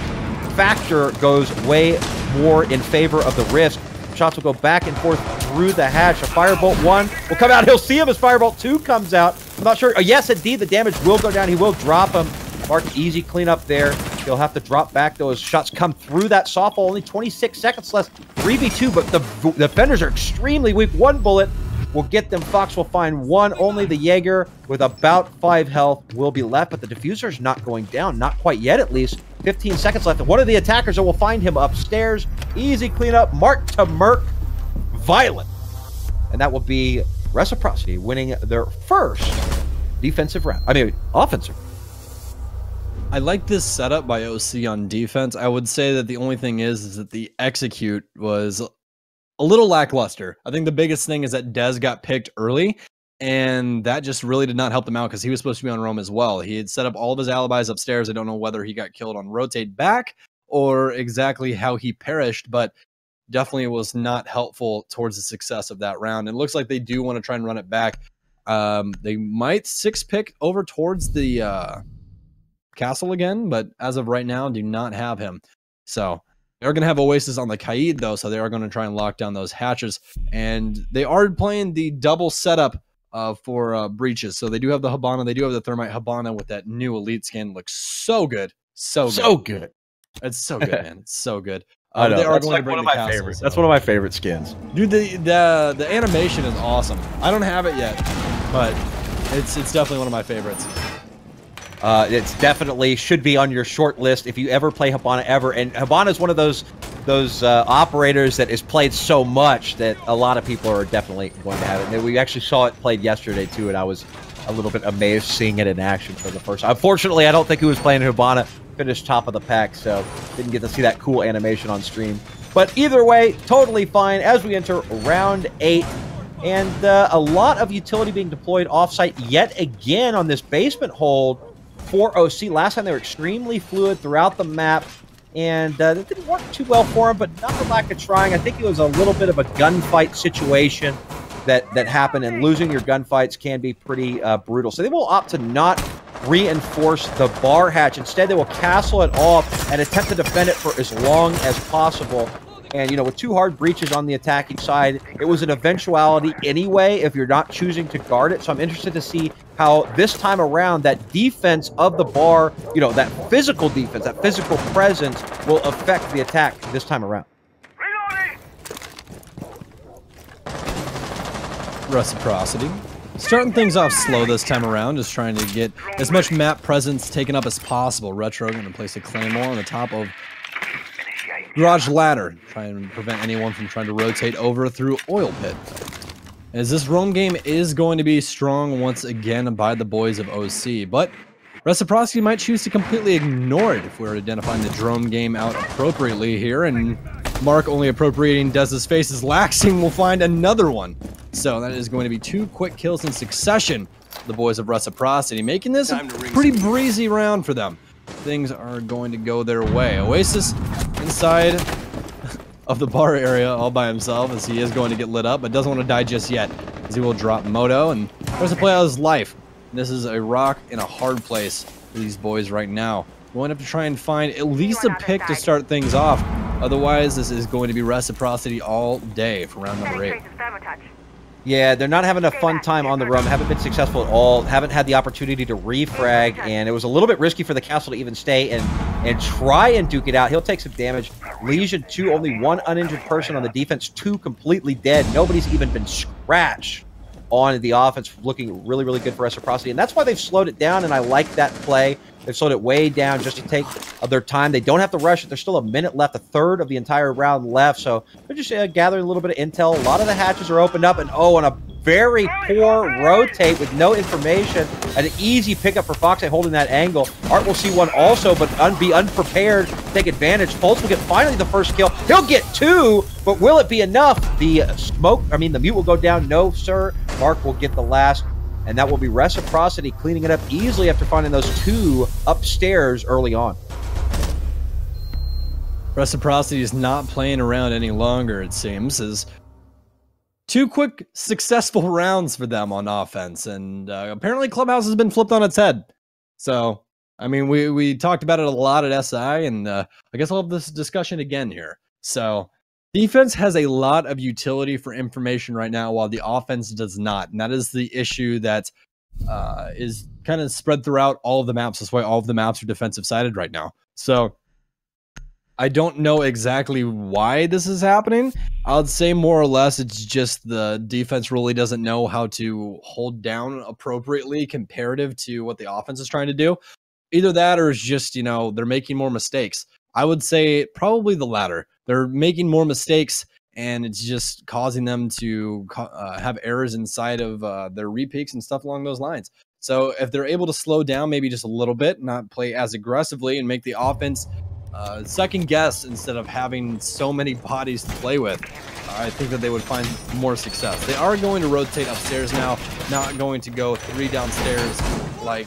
factor goes way more in favor of the risk. Shots will go back and forth through the hatch. A Firebolt 1 will come out. He'll see him as Firebolt 2 comes out. I'm not sure. Yes, indeed, the damage will go down. He will drop him. Mark, easy cleanup there. He'll have to drop back. Those shots come through that softball. Only 26 seconds left. 3v2, but the defenders are extremely weak. One bullet will get them. Fox will find one. Only the Jaeger with about 5 health will be left, but the diffuser's not going down. Not quite yet, at least. 15 seconds left. And one of the attackers will find him upstairs. Easy cleanup. Mark to Merc. Violent. And that will be Reciprocity winning their first defensive round. I mean, offensive. I like this setup by OC on defense. I would say that the only thing is that the execute was a little lackluster. I think the biggest thing is that Dez got picked early, and that just really did not help them out because he was supposed to be on roam as well. He had set up all of his alibis upstairs. I don't know whether he got killed on rotate back or exactly how he perished, but definitely was not helpful towards the success of that round. It looks like they do want to try and run it back. They might 6-pick over towards the castle again, but as of right now, do not have him. So they're going to have Oasis on the Kaid, though, so they are going to try and lock down those hatches. And they are playing the double setup for breaches. So they do have the Hibana, they do have the Thermite Hibana with that new elite skin. Looks so good. So good. It's so good, man. It's so good. I know. They are That's going like to bring one of the my castle, favorites. so. That's one of my favorite skins. Dude, the animation is awesome. I don't have it yet, but it's definitely one of my favorites. It's definitely should be on your short list if you ever play Hibana ever. And Hibana is one of those operators that is played so much that a lot of people are definitely going to have it. And we actually saw it played yesterday too, and I was a little bit amazed seeing it in action for the first time. Unfortunately, I don't think he was playing Hibana. Finished top of the pack, so didn't get to see that cool animation on stream. But either way, totally fine as we enter round 8. And a lot of utility being deployed offsite yet again on this basement hold for OC. Last time they were extremely fluid throughout the map, and that didn't work too well for him, but not for lack of trying. I think it was a little bit of a gunfight situation that happened, and losing your gunfights can be pretty brutal. So they will opt to not reinforce the bar hatch. Instead, they will castle it off and attempt to defend it for as long as possible. And, you know, with 2 hard breaches on the attacking side, it was an eventuality anyway if you're not choosing to guard it. So I'm interested to see how this time around that defense of the bar, you know, that physical defense, that physical presence will affect the attack this time around. Reciprocity. Starting things off slow this time around, just trying to get as much map presence taken up as possible. Retro going to place a Claymore on the top of Garage Ladder, try and prevent anyone from trying to rotate over through Oil Pit. As this roam game is going to be strong once again by the boys of OC, but Reciprocity might choose to completely ignore it if we're identifying the drone game out appropriately here, and Mark only appropriating Dez's face as Laxing will find another one. So that is going to be 2 quick kills in succession for the boys of Reciprocity, making this a pretty breezy round for them. Things are going to go their way. Oasis inside of the bar area all by himself, as he is going to get lit up, but doesn't want to die just yet, as he will drop Moto and tries to play out his life. And this is a rock in a hard place for these boys right now. Going to have to try and find at least a pick to start things off. Otherwise, this is going to be Reciprocity all day for round number 8. Yeah, they're not having a fun time on the run. Haven't been successful at all. Haven't had the opportunity to refrag, and it was a little bit risky for the castle to even stay and try and duke it out. He'll take some damage. Legion 2, only 1 uninjured person on the defense, 2 completely dead. Nobody's even been scratched on the offense, looking really, really good for Reciprocity. And that's why they've slowed it down, and I like that play. They've slowed it way down just to take their time. They don't have to rush it. There's still a minute left, a third of the entire round left. So they're just gathering a little bit of intel. A lot of the hatches are opened up. And oh, on a very poor rotate with no information. An easy pickup for Fox holding that angle. Art will see one also, but be unprepared to take advantage. Pulse will get finally the first kill. He'll get 2, but will it be enough? The the mute will go down. No, sir. Mark will get the last. And that will be Reciprocity cleaning it up easily after finding those 2 upstairs early on. Reciprocity is not playing around any longer, it seems, as 2 quick, successful rounds for them on offense. And apparently Clubhouse has been flipped on its head. So, I mean, we talked about it a lot at SI, and I guess I'll have this discussion again here. So, defense has a lot of utility for information right now, while the offense does not. And that is the issue that is kind of spread throughout all of the maps. That's why all of the maps are defensive-sided right now. So I don't know exactly why this is happening. I would say more or less it's just the defense really doesn't know how to hold down appropriately comparative to what the offense is trying to do. Either that, or it's just, you know, they're making more mistakes. I would say probably the latter. They're making more mistakes, and it's just causing them to have errors inside of their repeaks and stuff along those lines. So if they're able to slow down maybe just a little bit, not play as aggressively, and make the offense second guess instead of having so many bodies to play with, I think that they would find more success. They are going to rotate upstairs now, not going to go 3 downstairs like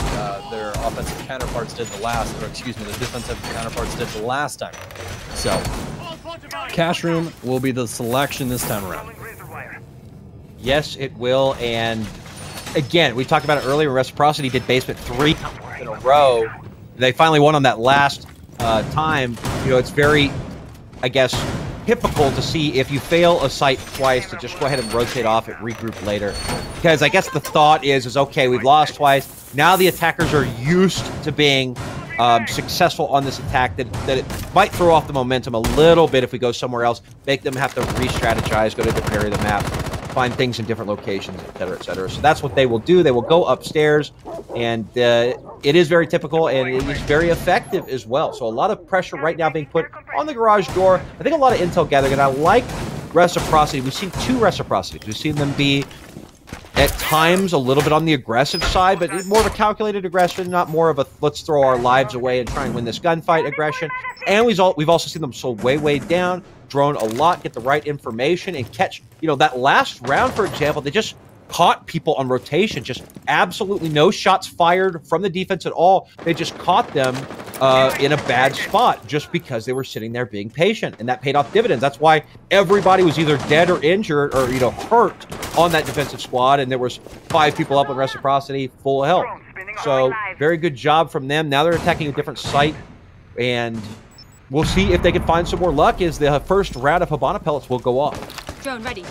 their offensive counterparts did the defensive counterparts did the last time. So, Cash Room will be the selection this time around. Yes, it will. And again, we talked about it earlier. Reciprocity did basement 3 in a row. They finally won on that last time. You know, it's very, I guess, typical to see if you fail a site twice to just go ahead and rotate off and regroup later. Because I guess the thought is okay, we've lost twice. Now the attackers are used to being successful on this attack, that it might throw off the momentum a little bit if we go somewhere else, make them have to re-strategize, go to different area of the map, find things in different locations, etc., etc. So that's what they will do. They will go upstairs, and it is very typical, and it is very effective as well. So a lot of pressure right now being put on the garage door. I think a lot of intel gathering, and I like Reciprocity. We've seen 2 Reciprocities. We've seen them be at times a little bit on the aggressive side, but more of a calculated aggression, not more of a let's throw our lives away and try and win this gunfight aggression. And we've also seen them slow way down, drone a lot, get the right information, and catch, you know, that last round, for example, they just caught people on rotation, just absolutely no shots fired from the defense at all. They just caught them in a bad spot just because they were sitting there being patient, and that paid off dividends. That's why everybody was either dead or injured or, you know, hurt on that defensive squad, and there was 5 people up on Reciprocity full of health. So very good job from them. Now they're attacking a different site, and we'll see if they can find some more luck as the first round of Habana pellets will go off. Drone ready.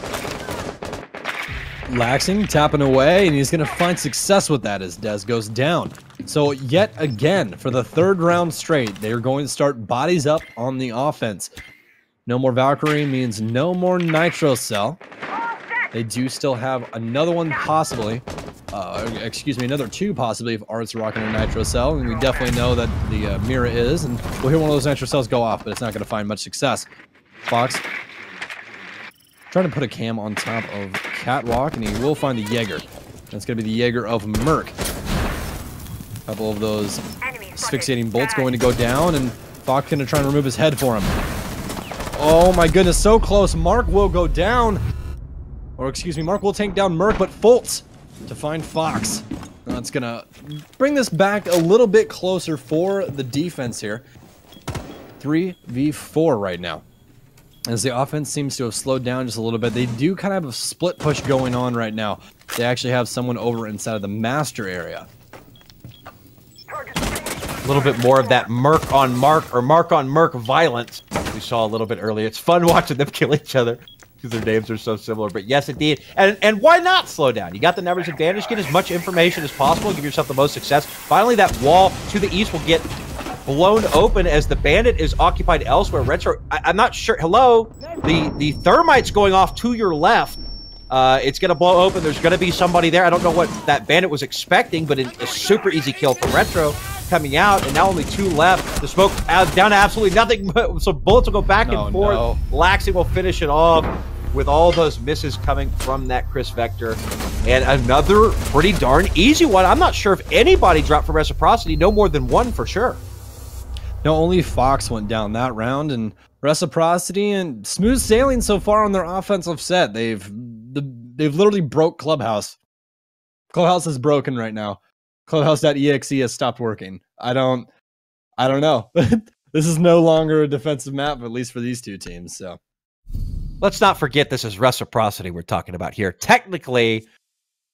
Laxing, tapping away, and he's going to find success with that as Dez goes down. So yet again, for the 3rd round straight, they are going to start bodies up on the offense. No more Valkyrie means no more Nitro Cell. They do still have another one possibly. Another 2 possibly if Art's rocking a Nitro Cell, and we definitely know that the Mira is, and we'll hear one of those Nitro Cells go off, but it's not going to find much success. Fox trying to put a cam on top of Catwalk, and he will find the Jaeger. That's going to be the Jaeger of Merc. A couple of those asphyxiating bolts going to go down, and Fox going to try and remove his head for him. Oh my goodness, so close. Mark will go down. Or excuse me, Mark will take down Merc, but Fultz to find Fox. That's going to bring this back a little bit closer for the defense here. 3v4 right now. as the offense seems to have slowed down just a little bit. They do kind of have a split push going on right now. They actually have someone over inside of the master area. A little bit more of that Merc on Mark or Mark on Merc violence we saw a little bit earlier. It's fun watching them kill each other because their names are so similar. But yes, indeed. And why not slow down? You got the numbers advantage. Get as much information as possible. Give yourself the most success. Finally, that wall to the east will get blown open as the bandit is occupied elsewhere. Retro, I'm not sure. Hello? The thermite's going off to your left. It's going to blow open. There's going to be somebody there. I don't know what that bandit was expecting, but a super easy kill for Retro coming out, and now only 2 left. The smoke down to absolutely nothing, so bullets will go back and forth. No. Laxing will finish it off with all those misses coming from that Chris Vector. And another pretty darn easy one. I'm not sure if anybody dropped for Reciprocity. No more than 1 for sure. No, only Fox went down that round, and Reciprocity and smooth sailing so far on their offensive set. They've literally broke Clubhouse. Clubhouse is broken right now. Clubhouse.exe has stopped working. I don't know. This is no longer a defensive map, at least for these two teams. So let's not forget this is Reciprocity we're talking about here. Technically,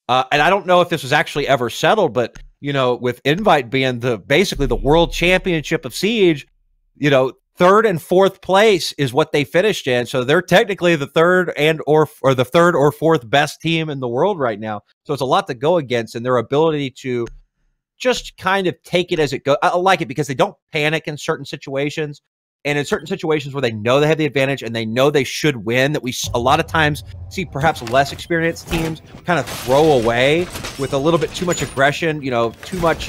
and I don't know if this was actually ever settled, but you know, with Invite being basically the world championship of Siege, you know, 3rd and 4th place is what they finished in. So they're technically the 3rd or the 3rd or 4th best team in the world right now. So it's a lot to go against, and their ability to just kind of take it as it goes. I like it because they don't panic in certain situations. And in certain situations where they know they have the advantage and they know they should win, that we a lot of times see perhaps less experienced teams kind of throw away with a little bit too much aggression, you know, too much,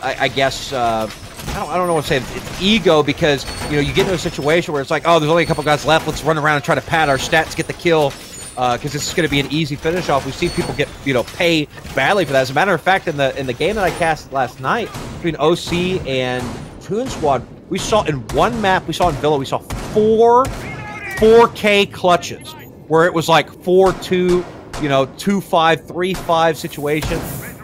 I guess, I don't know what to say. It's ego, because, you know, you get into a situation where it's like, oh, there's only a couple guys left. Let's run around and try to pad our stats, get the kill, because this is going to be an easy finish off. We've seen people get, you know, pay badly for that. As a matter of fact, in the game that I cast last night between OC and Toon Squad, we saw in one map, we saw in Villa, we saw 4K clutches where it was like 4-2, you know, 2-5, 3-5 situation.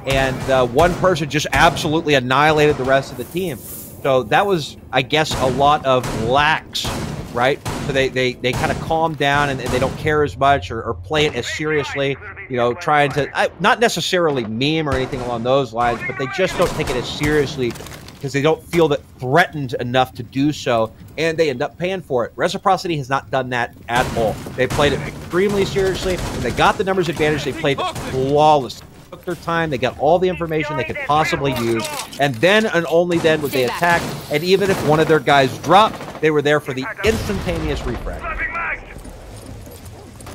And one person just absolutely annihilated the rest of the team. So that was, I guess, a lot of lax, right? So they kind of calm down and they don't care as much or play it as seriously, you know, trying to, not necessarily meme or anything along those lines, but they just don't take it as seriously because they don't feel that threatened enough to do so, and they end up paying for it. Reciprocity has not done that at all. They played it extremely seriously, and they got the numbers advantage. They played flawlessly. Took their time, they got all the information they could possibly use, and then and only then would they attack. And even if one of their guys dropped, they were there for the instantaneous refrag.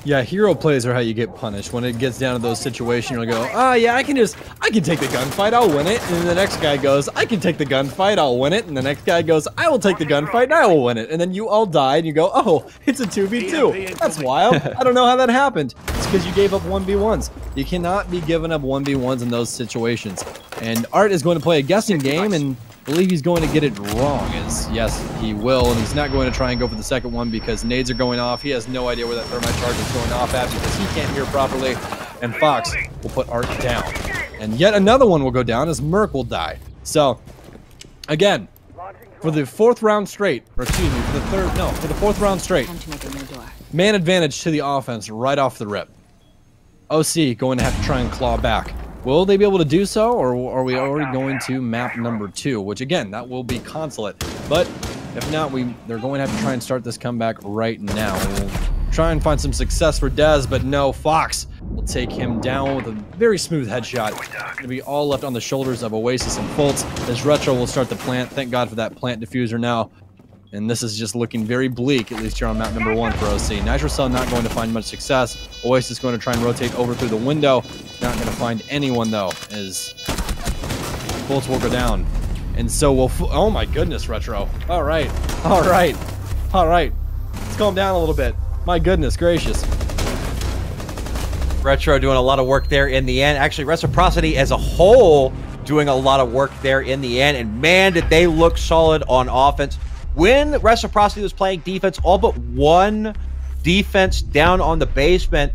Yeah, hero plays are how you get punished. When it gets down to those situations, you'll go, oh yeah, I can take the gunfight, I'll win it. And then the next guy goes, I can take the gunfight, I'll win it. And the next guy goes, I will take the gunfight and I will win it. And then you all die and you go, oh, it's a 2v2. That's wild. I don't know how that happened. It's because you gave up 1v1s. You cannot be giving up 1v1s in those situations. And Art is going to play a guessing game, and I believe he's going to get it wrong. Yes, he will, and he's not going to try and go for the second one because nades are going off. He has no idea where that thermite charge is going off at because he can't hear properly, and Fox will put Art down. And yet another one will go down as Merc will die. So, again, for the 4th round straight, or excuse me, for the 4th round straight, man advantage to the offense right off the rip. OC going to have to try and claw back. Will they be able to do so, or are we already going to map number 2, which again, that will be Consulate. But if not, they're going to have to try and start this comeback right now. We'll try and find some success for Dez, but no, Fox will take him down with a very smooth headshot. Going to be all left on the shoulders of Oasis and Fultz as Retro will start the plant. Thank God for that plant diffuser now. And this is just looking very bleak, at least here on map number 1 for OC. Nitrocell not going to find much success. Oasis going to try and rotate over through the window. Not going to find anyone, though, as Fultz will go down. And so we'll... Oh, my goodness, Retro. All right. All right. All right. Let's calm down a little bit. My goodness gracious. Retro doing a lot of work there in the end. Actually, Reciprocity as a whole doing a lot of work there in the end. And, man, did they look solid on offense. When Reciprocity was playing defense, all but one defense down on the basement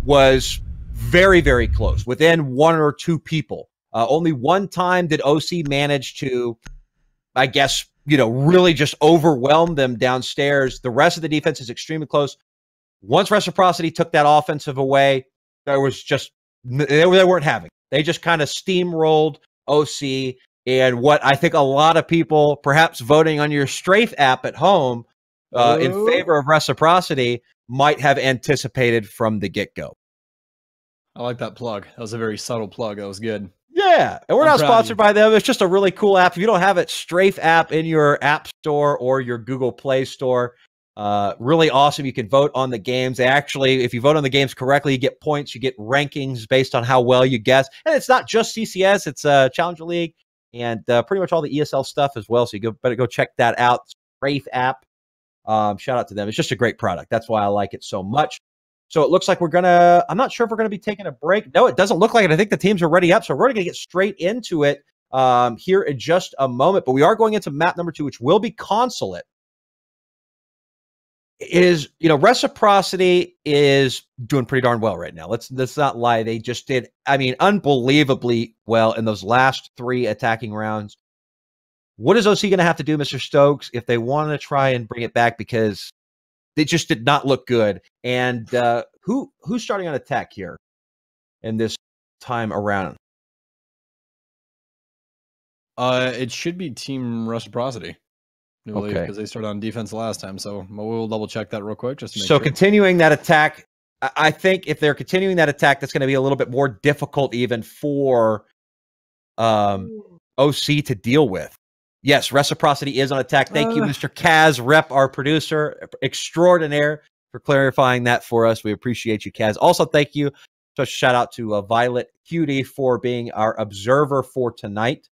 was very, very close, within 1 or 2 people. Only one time did OC manage to, I guess, really just overwhelmed them downstairs. The rest of the defense is extremely close. Once Reciprocity took that offensive away, there was just they weren't having. They just kind of steamrolled OC, and what I think a lot of people, perhaps voting on your Strafe app at home in favor of Reciprocity, might have anticipated from the get-go. I like that plug. That was a very subtle plug. That was good. Yeah, and we're not sponsored by them. It's just a really cool app. If you don't have it, Strafe app in your App Store or your Google Play Store. Really awesome. You can vote on the games. They actually, if you vote on the games correctly, you get points. You get rankings based on how well you guess. And it's not just CCS. It's Challenger League and pretty much all the ESL stuff as well. So you better go check that out. Strafe app. Shout out to them. It's just a great product. That's why I like it so much. So it looks like I'm not sure if we're going to be taking a break. No, it doesn't look like it. I think the teams are ready up. So we're going to get straight into it here in just a moment. But we are going into map number 2, which will be Consulate. Reciprocity is doing pretty darn well right now. Let's not lie. They just did, unbelievably well in those last 3 attacking rounds. What is OC going to have to do, Mr. Stokes, if they want to try and bring it back? Because they just did not look good. And who's starting on attack here in this time around? It should be Team Reciprocity. Okay, because they started on defense last time, so we'll double check that real quick just to make sure. Continuing that attack, I think if they're continuing that attack, that's going to be a little bit more difficult even for OC to deal with. Yes, Reciprocity is on attack. Thank you, Mr. Kaz, Rep, our producer extraordinaire, for clarifying that for us. We appreciate you, Kaz. Also, thank you. Special shout out to Violet Cutie for being our observer for tonight.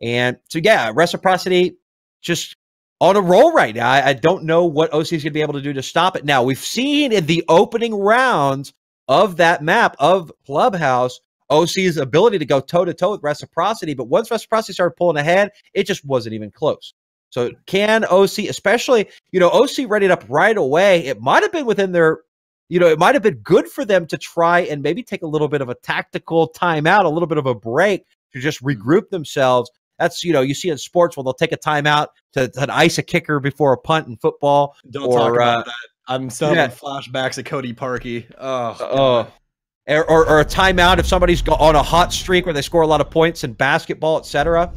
And so, yeah, Reciprocity just on a roll right now. I don't know what OC is going to be able to do to stop it. Now, we've seen in the opening rounds of that map of Clubhouse, OC's ability to go toe-to-toe with Reciprocity, but once Reciprocity started pulling ahead, it just wasn't even close. So can OC, especially, OC readied up right away. It might have been within their, it might have been good for them to try and maybe take a little bit of a tactical timeout, a little bit of a break to just regroup themselves. That's, you see in sports where they'll take a timeout to ice a kicker before a punt in football. Don't talk about that. I'm still having flashbacks of Cody Parkey. Or a timeout if somebody's on a hot streak where they score a lot of points in basketball, etc.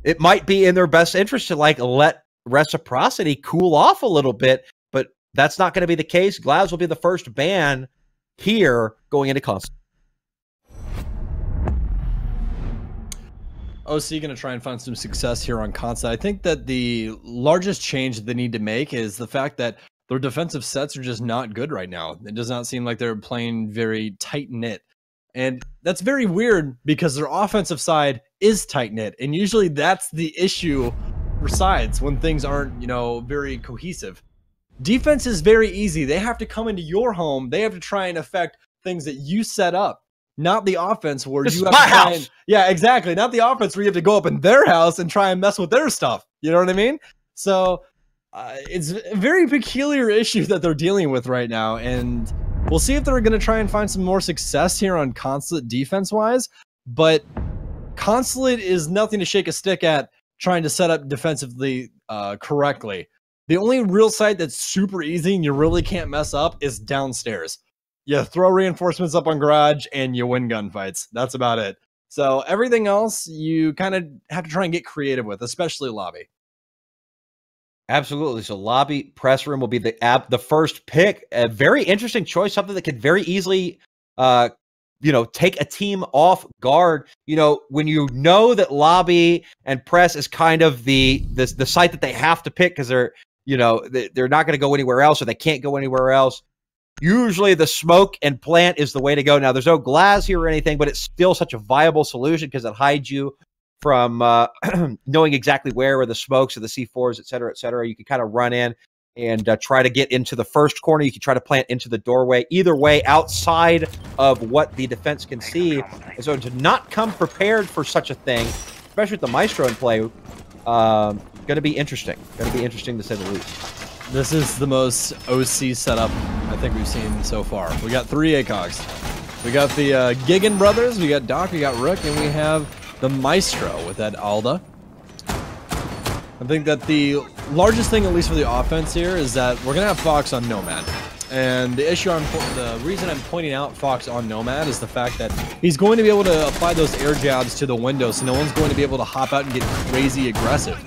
It might be in their best interest to let Reciprocity cool off a little bit, but that's not going to be the case. Glaz will be the first ban here going into Consulate. OC going to try and find some success here on Consulate. I think that the largest change they need to make is the fact that their defensive sets are just not good right now. It does not seem like they're playing very tight-knit. And that's very weird because their offensive side is tight-knit. And usually that's the issue for sides when things aren't, very cohesive. Defense is very easy. They have to come into your home. They have to try and affect things that you set up. Not the offense where you have to try and, yeah, exactly. Not the offense where you have to go up in their house and try and mess with their stuff. You know what I mean? So it's a very peculiar issue that they're dealing with right now. And we'll see if they're going to try and find some more success here on Consulate defense-wise. But Consulate is nothing to shake a stick at trying to set up defensively correctly. The only real site that's super easy and you really can't mess up is downstairs. You throw reinforcements up on garage and you win gunfights. That's about it. So everything else you kind of have to try and get creative with, especially lobby. Absolutely. So lobby press room will be the first pick. A very interesting choice, something that could very easily take a team off guard. When you know that lobby and press is kind of the site that they have to pick because they're not going to go anywhere else or they can't go anywhere else. Usually the smoke and plant is the way to go. Now, there's no glass here or anything, but it's still such a viable solution because it hides you from knowing exactly where the smokes or the C4s, et cetera. You can kind of run in and try to get into the first corner. You can try to plant into the doorway. Either way, outside of what the defense can see. And so to not come prepared for such a thing, especially with the Maestro in play, going to be interesting. Going to be interesting to say the least. This is the most OC setup I think we've seen so far. We got 3 ACOGs. We got the Gigan brothers, we got Doc, we got Rook, and we have the Maestro with that Alda. I think that the largest thing, at least for the offense here, is that we're gonna have Fox on Nomad. And the reason I'm pointing out Fox on Nomad is the fact that he's going to be able to apply those air jabs to the window, so no one's going to be able to hop out and get crazy aggressive.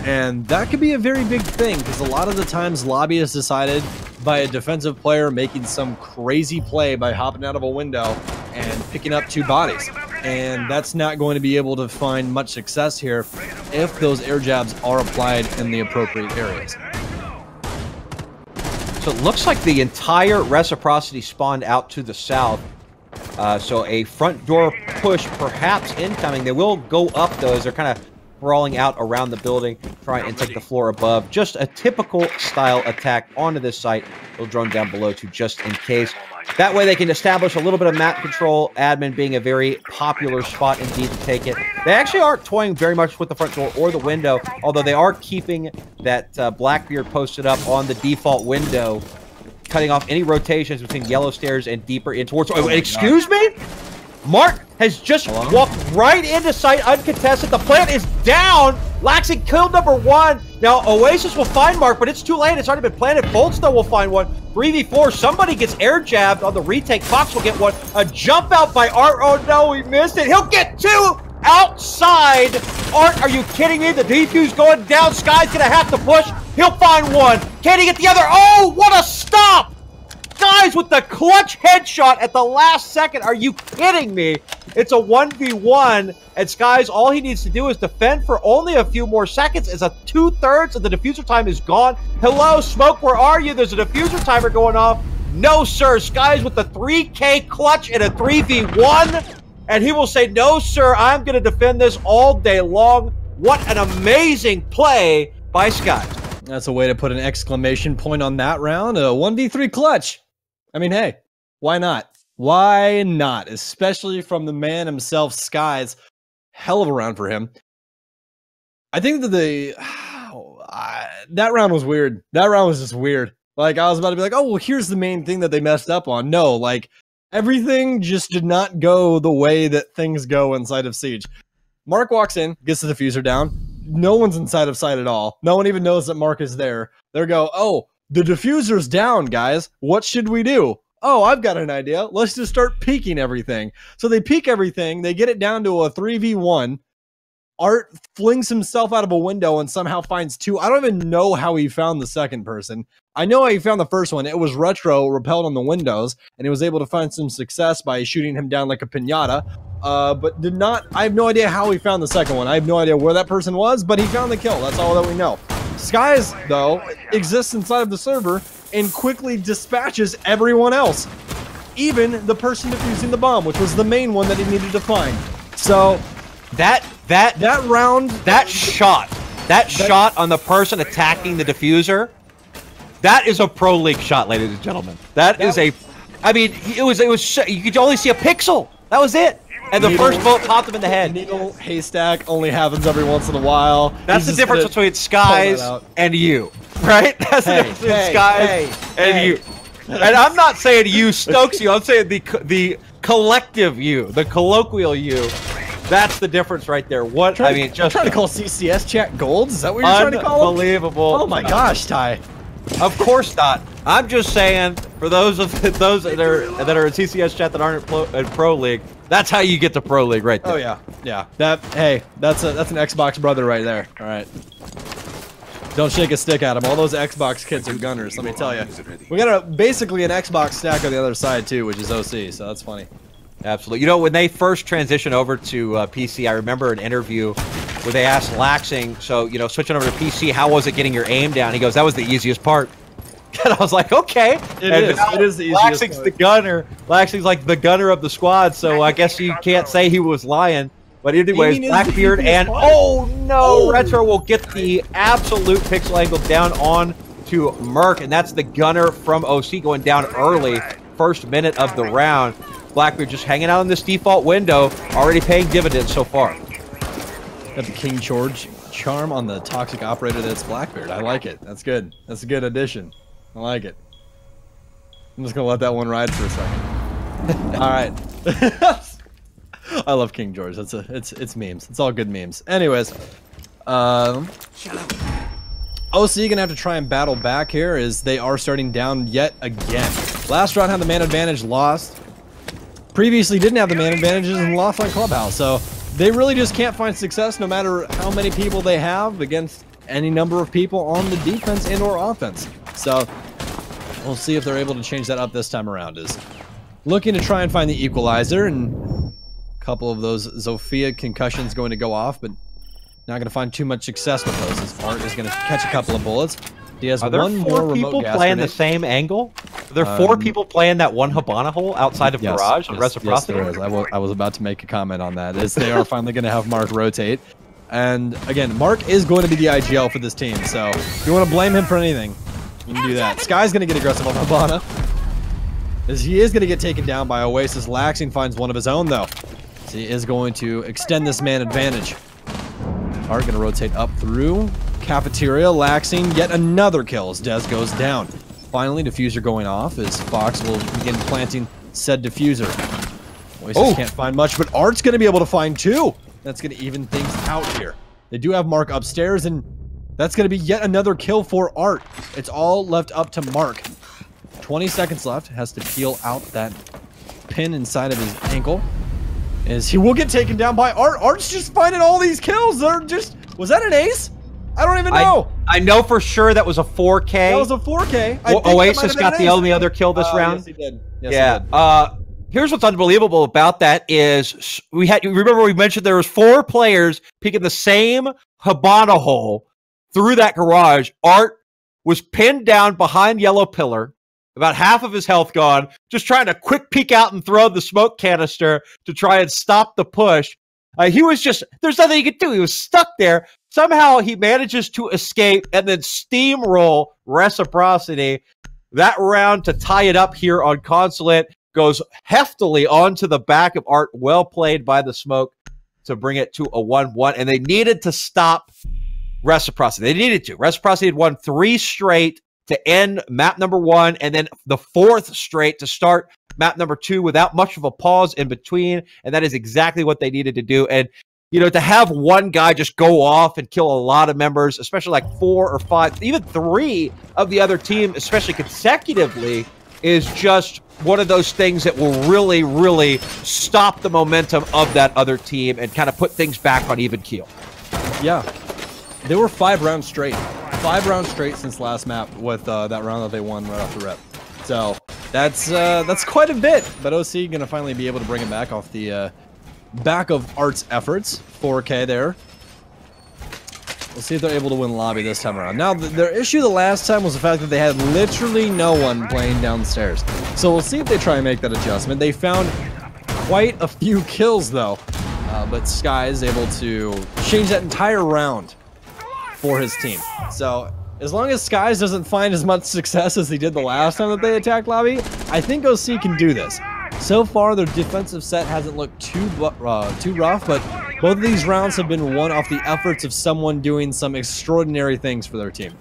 And that could be a very big thing, because a lot of the times lobby is decided by a defensive player making some crazy play by hopping out of a window and picking up 2 bodies. And that's not going to be able to find much success here if those air jabs are applied in the appropriate areas. So it looks like the entire Reciprocity spawned out to the south. So a front door push perhaps incoming. They will go up though as they're kind of crawling out around the building, trying and take the floor above. Just a typical style attack onto this site. They'll drone down below too, just in case. That way they can establish a little bit of map control, admin being a very popular spot indeed to take it. They actually aren't toying very much with the front door or the window, although they are keeping that Blackbeard posted up on the default window, cutting off any rotations between yellow stairs and deeper in towards... Oh, excuse me? Mark has just walked right into sight uncontested. The plant is down. Laxing killed number 1. Now, Oasis will find Mark, but it's too late. It's already been planted. Boltstow will find one. 3v4. Somebody gets air jabbed on the retake. Fox will get one. A jump out by Art. Oh, no, he missed it. He'll get 2 outside. Art, are you kidding me? The defuse going down. Sky's going to have to push. He'll find one. Can he get the other? Oh, what a stop! Guys, with the clutch headshot at the last second. Are you kidding me? It's a 1v1, and Skies, all he needs to do is defend for only a few more seconds as a 2/3 of the diffuser time is gone. Hello, Smoke, where are you? There's a diffuser timer going off. No, sir. Skies with the 3K clutch in a 3v1, and he will say, no, sir, I'm going to defend this all day long. What an amazing play by Skies. That's a way to put an exclamation point on that round. A 1v3 clutch. I mean, hey, why not? Why not? Especially from the man himself, Skies. Hell of a round for him. I think that that round was weird. That round was just weird. Like, I was about to be like, oh, well, here's the main thing that they messed up on. No, like, everything just did not go the way that things go inside of Siege. Mark walks in, gets the diffuser down. No one's inside of sight at all. No one even knows that Mark is there. They go, oh, the diffuser's down, guys. What should we do? Oh, I've got an idea. Let's just start peeking everything. So they peek everything. They get it down to a 3v1. Art flings himself out of a window and somehow finds 2. I don't even know how he found the second person. I know how he found the first one. It was Retro repelled on the windows, and he was able to find some success by shooting him down like a piñata. But did not... I have no idea how he found the second one. I have no idea where that person was, but he found the kill. That's all that we know. Skies, though, exists inside of the server and quickly dispatches everyone else. Even the person defusing the bomb, which was the main one that he needed to find. So... That shot on the person attacking the diffuser, that is a pro league shot, ladies and gentlemen. That is a, I mean, it was you could only see a pixel. That was it. And the first bullet popped him in the head. Needle haystack only happens every once in a while. That's the difference between Skies and you, right? That's the difference between Skies and you. And I'm not saying you, Stokes you. I'm saying the collective you, the colloquial you. That's the difference right there. What I mean, just trying to call CCS chat golds? Is that what you're trying to call them? Unbelievable. Oh my gosh, Ty. Of course not. I'm just saying, for those that are in CCS chat that aren't in Pro League, that's how you get to Pro League right there. Oh yeah, yeah. That's an Xbox brother right there. All right. Don't shake a stick at him. All those Xbox kids are gunners. Let me tell you. We got basically an Xbox stack on the other side too, which is OC. So that's funny. Absolutely. You know, when they first transitioned over to PC, I remember an interview where they asked Laxing, so, you know, switching over to PC, how was it getting your aim down? He goes, that was the easiest part. And I was like, okay. It is the easiest Laxing's part. the gunner. Laxing's like the gunner of the squad, so I guess you can't say he was lying. But anyways, Blackbeard and, oh no, Retro will get the absolute pixel angle down on to Merc, and that's the gunner from OC going down early, first minute of the round. Blackbeard just hanging out in this default window, already paying dividends so far. Got the King George charm on the toxic operator that's Blackbeard. I like it. That's good. That's a good addition. I like it. I'm just gonna let that one ride for a second. All right. I love King George. It's memes. It's all good memes. Anyways, OC gonna have to try and battle back here as they are starting down yet again. Last round had the man advantage, lost. Previously didn't have the man advantages and lost on Clubhouse, so they really just can't find success no matter how many people they have against any number of people on the defense and or offense. So we'll see if they're able to change that up this time around. Is looking to try and find the equalizer, and a couple of those Zofia concussions going to go off, but not going to find too much success with those. As Art is going to catch a couple of bullets. He has one more remote gas grenade. Are there 4 people playing the same angle? Are there 4 people playing that one Habana hole outside of Garage on Reciprocity? Yes, there is. I was about to make a comment on that, as they are finally going to have Mark rotate. And again, Mark is going to be the IGL for this team, so if you want to blame him for anything, you can do that. Sky's going to get aggressive on Habana, as he is going to get taken down by Oasis. Laxing finds one of his own, though. So he is going to extend this man advantage. Art going to rotate up through Cafeteria. Laxing yet another kill as Dez goes down. Finally, Diffuser going off as Fox will begin planting said Diffuser. Oasis can't find much, but Art's going to be able to find 2. That's going to even things out here. They do have Mark upstairs, and that's going to be yet another kill for Art. It's all left up to Mark. 20 seconds left. Has to peel out that pin inside of his ankle. As he will get taken down by Art. Art's just finding all these kills. They're just... Was that an ace? I don't even know. I know for sure that was a 4K. That was a 4K. Oasis got the only other kill this round. Yes, he did. Yes, he did. Here's what's unbelievable about that is you remember we mentioned there was 4 players peeking the same Habana hole through that garage. Art was pinned down behind yellow pillar, about half of his health gone, just trying to quick peek out and throw the smoke canister to try and stop the push. He was just, there's nothing he could do. He was stuck there. Somehow he manages to escape and then steamroll Reciprocity. That round to tie it up here on Consulate goes heftily onto the back of Art. Well played by the smoke to bring it to a 1-1. And they needed to stop Reciprocity. They needed to. Reciprocity had won 3 straight to end map number 1, and then the 4th straight to start map number 2 without much of a pause in between. And that is exactly what they needed to do. And, you know, to have one guy just go off and kill a lot of members, especially like 4 or 5, even 3 of the other team, especially consecutively, is just one of those things that will really, really stop the momentum of that other team and kind of put things back on even keel. Yeah. They were 5 rounds straight. 5 rounds straight since last map with that round that they won right off the rip. So that's quite a bit. But OC going to finally be able to bring it back off the back of Art's efforts. 4K there. We'll see if they're able to win lobby this time around. Now, their issue the last time was the fact that they had literally no one playing downstairs. So we'll see if they try and make that adjustment. They found quite a few kills, though. But Sky is able to change that entire round for his team. So as long as Skies doesn't find as much success as he did the last time that they attacked lobby, I think OC can do this. So far, their defensive set hasn't looked too rough, but both of these rounds have been won off the efforts of someone doing some extraordinary things for their team.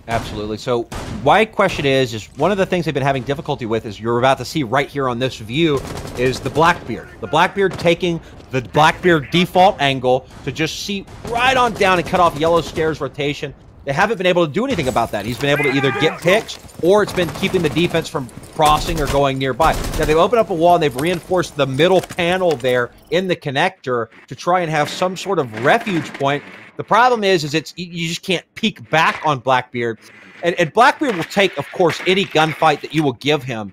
Absolutely. So my question is one of the things they've been having difficulty with is you're about to see right here on this view is the Blackbeard. The Blackbeard taking the Blackbeard default angle to just see right on down and cut off Yellow Stairs rotation. They haven't been able to do anything about that. He's been able to either get picks or it's been keeping the defense from crossing or going nearby. Now, they've opened up a wall and they've reinforced the middle panel there in the connector to try and have some sort of refuge point. The problem is you just can't peek back on Blackbeard. And Blackbeard will take, of course, any gunfight that you will give him.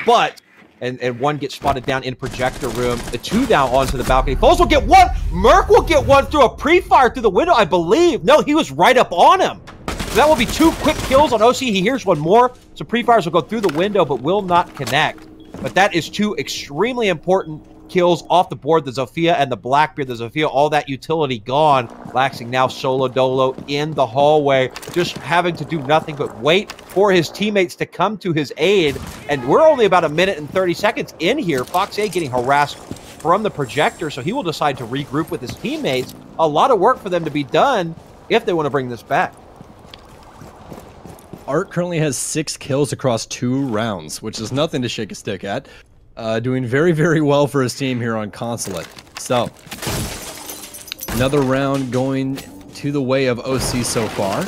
But, and one gets spotted down in projector room. The 2 now onto the balcony. Foles will get 1. Merc will get 1 through a pre-fire through the window, I believe. No, he was right up on him. So that will be 2 quick kills on OC. He hears 1 more. So pre-fires will go through the window, but will not connect. But that is 2 extremely important kills off the board. The Zofia and the Blackbeard. The Zofia, all that utility gone. Laxing now solo dolo in the hallway, just having to do nothing but wait for his teammates to come to his aid. And we're only about 1 minute and 30 seconds in here. Fox A getting harassed from the projector, so he will decide to regroup with his teammates. A lot of work for them to be done if they want to bring this back. Art currently has 6 kills across 2 rounds, which is nothing to shake a stick at. Doing very, very well for his team here on Consulate. So, Another round going to the way of OC so far.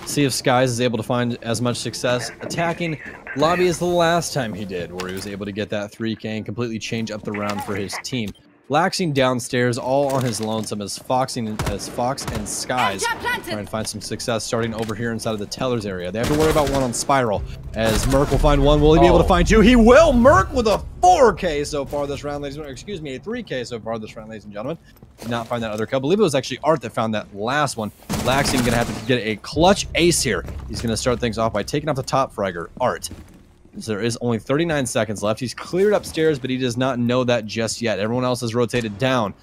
See if Skies is able to find as much success attacking Lobby as the last time he did, where he was able to get that 3K and completely change up the round for his team. Laxing downstairs all on his lonesome as Fox and Skies try and find some success starting over here inside of the Tellers area. They have to worry about one on Spiral as Merc will find one. Will he be able to find two? He will! Merc with a 4K so far this round, ladies and gentlemen. Excuse me, a 3K so far this round, ladies and gentlemen. Did not find that other kill. I believe it was actually Art that found that last one. Laxing going to have to get a clutch ace here. He's going to start things off by taking off the top fragger, Art. So there is only 39 seconds left. He's cleared upstairs, but he does not know that just yet. Everyone else has rotated down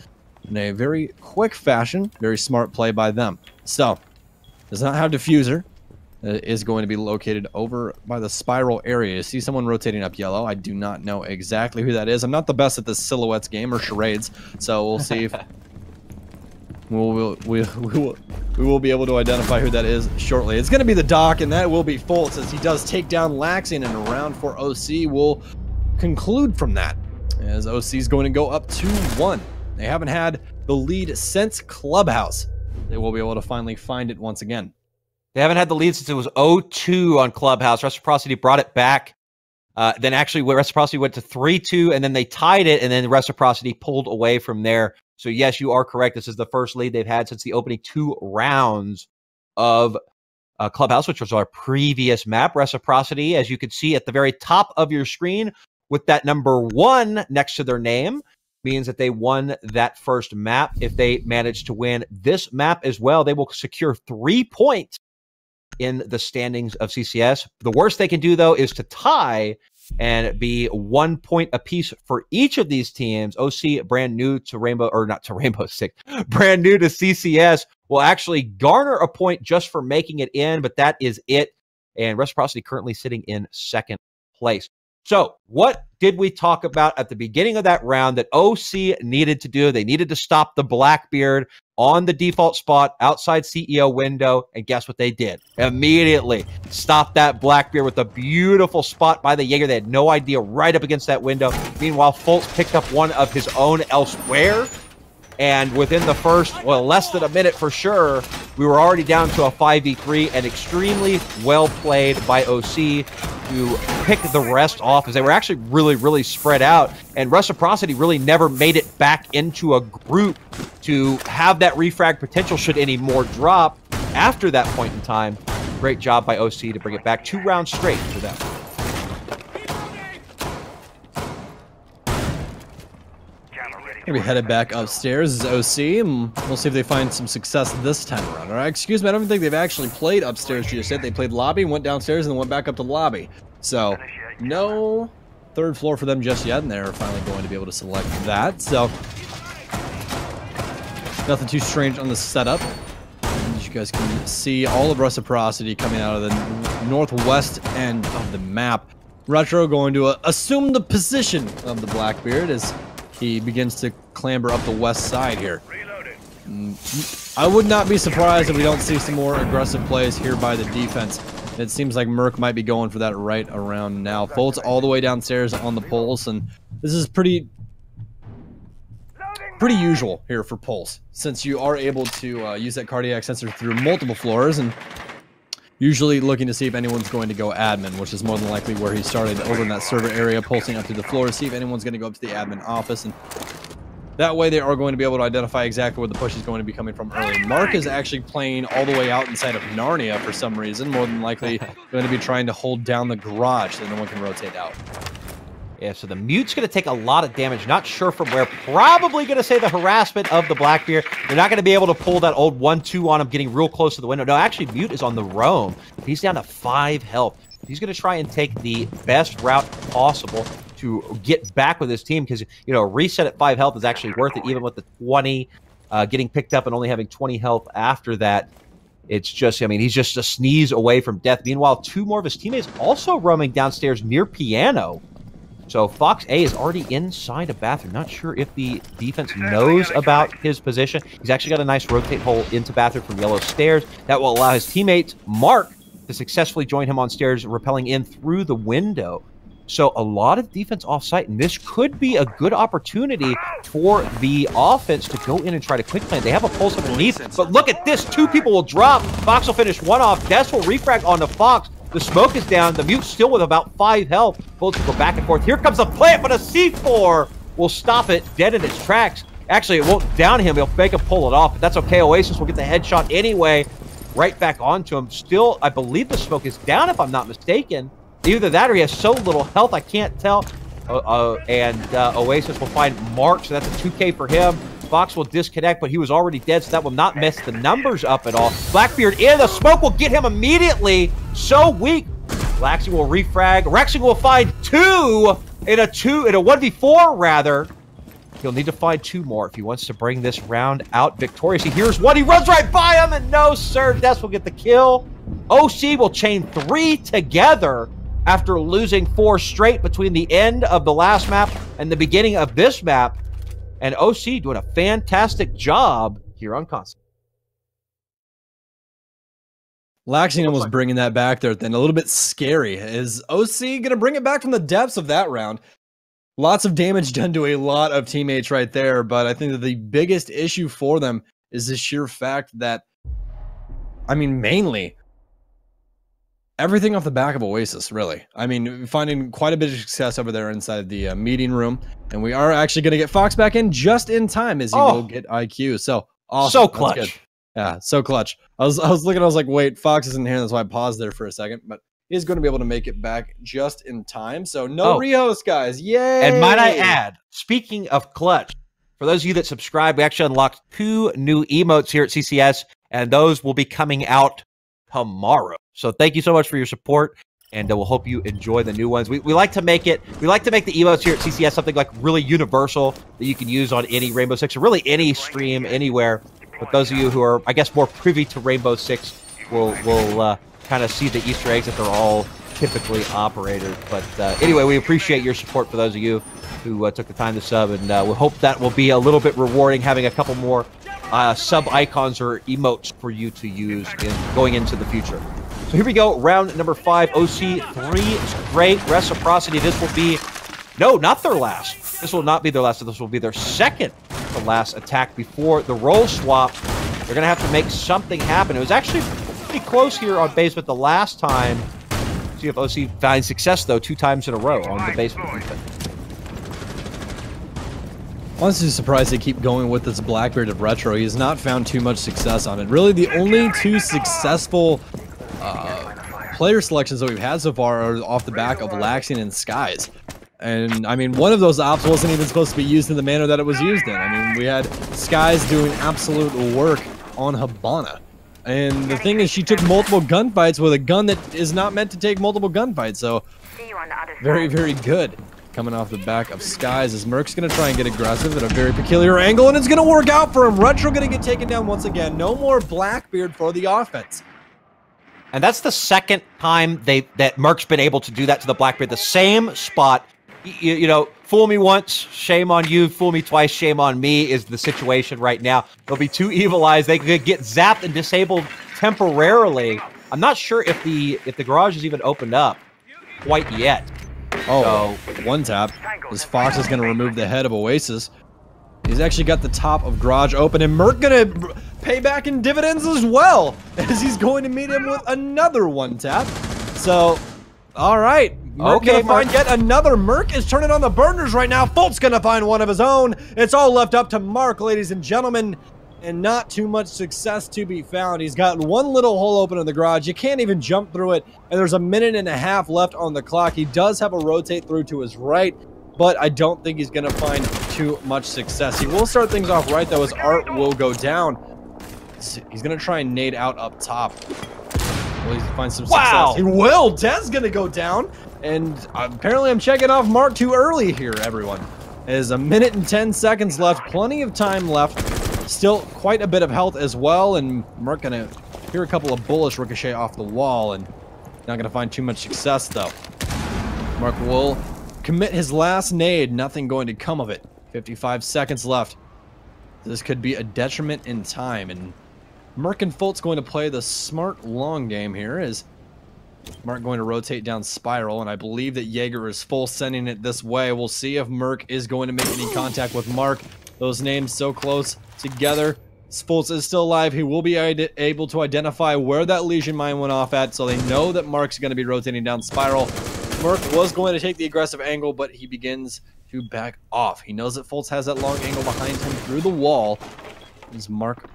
in a very quick fashion. Very smart play by them. So, does not have DEFUSER. Is going to be located over by the Spiral area. You see someone rotating up yellow. I do not know exactly who that is. I'm not the best at this silhouettes game or charades, so we'll see if we will be able to identify who that is shortly. It's going to be the Doc, and that will be Fultz as he does take down Laxing, and a round for OC will conclude from that, as OC is going to go up 2-1. They haven't had the lead since Clubhouse. They will be able to finally find it once again. They haven't had the lead since it was 0-2 on Clubhouse. Reciprocity brought it back. Then actually Reciprocity went to 3-2, and then they tied it, and then Reciprocity pulled away from there. So yes, you are correct. This is the first lead they've had since the opening 2 rounds of Clubhouse, which was our previous map. Reciprocity, as you can see at the very top of your screen with that number 1 next to their name, means that they won that first map. If they manage to win this map as well, they will secure 3 points in the standings of CCS. The worst they can do, though, is to tie and be 1 point apiece for each of these teams. OC, brand new to Rainbow, or not to Rainbow Six, brand new to CCS, will actually garner a point just for making it in, but that is it. And Reciprocity currently sitting in 2nd place. So what did we talk about at the beginning of that round that OC needed to do? They needed to stop the Blackbeard on the default spot outside CEO window, and guess what they did? Immediately stop that Blackbeard with a beautiful spot by the Jaeger. They had no idea, right up against that window. Meanwhile, Fultz picked up one of his own elsewhere, and within the first, well, less than a minute for sure, we were already down to a 5v3, and extremely well played by OC to pick the rest off, as they were actually really spread out, and Reciprocity really never made it back into a group to have that refrag potential should any more drop after that point in time. Great job by OC to bring it back 2 rounds straight for them. Maybe headed back upstairs is OC, and we'll see if they find some success this time around. All right, excuse me, I don't think they've actually played upstairs just yet. They played lobby, went downstairs, and then went back up to the lobby. So, no 3rd floor for them just yet, and they're finally going to be able to select that. So, nothing too strange on the setup. As you guys can see, all of Reciprocity coming out of the northwest end of the map. Retro going to assume the position of the Blackbeard as he begins to clamber up the west side here. I would not be surprised if we don't see some more aggressive plays here by the defense. It seems like Merc might be going for that right around now. Fultz all the way downstairs on the Pulse, and this is pretty usual here for Pulse, since you are able to use that cardiac sensor through multiple floors, and usually looking to see if anyone's going to go admin, which is more than likely where he started, over in that server area, pulsing up to the floor to see if anyone's going to go up to the admin office, and that way they are going to be able to identify exactly where the push is going to be coming from early. Mark is actually playing all the way out inside of Narnia for some reason, more than likely going to be trying to hold down the garage so no one can rotate out. Yeah, so the Mute's going to take a lot of damage. Not sure from where. Probably going to say the harassment of the Blackbeard. They're not going to be able to pull that old 1-2 on him, getting real close to the window. No, actually, Mute is on the roam. He's down to 5 health. He's going to try and take the best route possible to get back with his team, because, you know, a reset at 5 health is actually worth it, even with the 20 getting picked up and only having 20 health after that. It's just, I mean, he's just a sneeze away from death. Meanwhile, 2 more of his teammates also roaming downstairs near Piano. So Fox A is already inside a bathroom. Not sure if the defense knows about his position. He's actually got a nice rotate hole into bathroom from yellow stairs. That will allow his teammate, Mark, to successfully join him on stairs, rappelling in through the window. So a lot of defense off-site, and this could be a good opportunity for the offense to go in and try to quick plant. They have a pulse underneath, but look at this. 2 people will drop. Fox will finish 1 off. Des will refrag onto Fox. The smoke is down. The Mute's still with about 5 health. Bullets will go back and forth. Here comes a plant, but a C4 will stop it dead in its tracks. Actually, it won't down him. He'll make him pull it off, but that's okay. Oasis will get the headshot anyway. Right back onto him. Still, I believe the smoke is down, if I'm not mistaken. Either that or he has so little health, I can't tell. Oasis will find Mark, so that's a 2K for him. Fox will disconnect, but he was already dead, so that will not mess the numbers up at all. Blackbeard in, the smoke will get him immediately. So weak. Laxi will refrag. Rexing will find 2 in a 1v4 rather. He'll need to find 2 more if he wants to bring this round out victorious. He hears 1, he runs right by him, and no, sir, Des will get the kill. OC will chain 3 together after losing 4 straight between the end of the last map and the beginning of this map. And OC doing a fantastic job here on console. Laxing was bringing that back there then. A little bit scary. Is OC going to bring it back from the depths of that round? Lots of damage done to a lot of teammates right there, but I think that the biggest issue for them is the sheer fact that, I mean, mainly everything off the back of Oasis, really. I mean, finding quite a bit of success over there inside the meeting room, and we are actually going to get Fox back in just in time as he will get IQ. So awesome. So clutch. Yeah, so clutch. I was looking, I was like, wait, Fox isn't here. That's why I paused there for a second, but he's going to be able to make it back just in time. So no rehost, guys. Yay! And might I add, speaking of clutch, for those of you that subscribe, we actually unlocked 2 new emotes here at CCS, and those will be coming out tomorrow. So thank you so much for your support, and we'll hope you enjoy the new ones. We like to make the emotes here at CCS something like really universal that you can use on any Rainbow Six or really any stream anywhere. But those of you who are, I guess, more privy to Rainbow Six will kind of see the Easter eggs that they're all typically operated. But anyway, we appreciate your support for those of you who took the time to sub, and we hope that will be a little bit rewarding, having a couple more sub icons or emotes for you to use going into the future. So here we go, round number 5, OC 3 straight Reciprocity. This will be, no, not their last. This will not be their last. This will be their second to last attack before the role swap. They're going to have to make something happen. It was actually pretty close here on basement the last time. See if OC finds success, though, 2 times in a row on the basement defense. Honestly surprised they keep going with this Blackbeard of Retro. He has not found too much success on it. Really, the only 2 successful player selections that we've had so far are off the back of Laxing and Skies. And, I mean, one of those ops wasn't even supposed to be used in the manner that it was used in. I mean, we had Skies doing absolute work on Habana. And the thing is, she took multiple gunfights with a gun that is not meant to take multiple gunfights. So, very, very good. Coming off the back of Skies as Merc's going to try and get aggressive at a very peculiar angle, and it's going to work out for him. Retro going to get taken down once again. No more Blackbeard for the offense. And that's the second time that Merc's been able to do that to the Blackbeard. The same spot. You know, fool me once, shame on you. Fool me twice, shame on me is the situation right now. There'll be 2 evil eyes. They could get zapped and disabled temporarily. I'm not sure if the garage is even opened up quite yet. Oh, so, 1 tap. As Fox is going to remove the head of Oasis. He's actually got the top of garage open, and Merc going to pay back in dividends as well, as he's going to meet him with another 1 tap. So, all right. Merc gonna find yet another. Merc is turning on the burners right now. Fult's gonna find one of his own. It's all left up to Mark, ladies and gentlemen, and not too much success to be found. He's got 1 little hole open in the garage. You can't even jump through it, and there's 1.5 minutes left on the clock. He does have a rotate through to his right, but I don't think he's gonna find too much success. He will start things off right, though, as Art will go down. He's gonna try and nade out up top. Will he find some success? He will! Des gonna go down, and apparently I'm checking off Mark too early here, everyone. There's 1 minute and 10 seconds left, plenty of time left. Still quite a bit of health as well, and Mark gonna hear a couple of bullets ricochet off the wall, and not gonna find too much success, though. Mark will commit his last nade, nothing going to come of it. 55 seconds left. This could be a detriment in time, and Merc and Fult's going to play the smart long game here as Mark going to rotate down Spiral, and I believe that Jaeger is full sending it this way. We'll see if Merc is going to make any contact with Mark. Those names so close together. Fultz is still alive. He will be able to identify where that Legion mine went off at, so they know that Mark's going to be rotating down Spiral. Merc was going to take the aggressive angle, but he begins to back off. He knows that Fultz has that long angle behind him through the wall. As Mark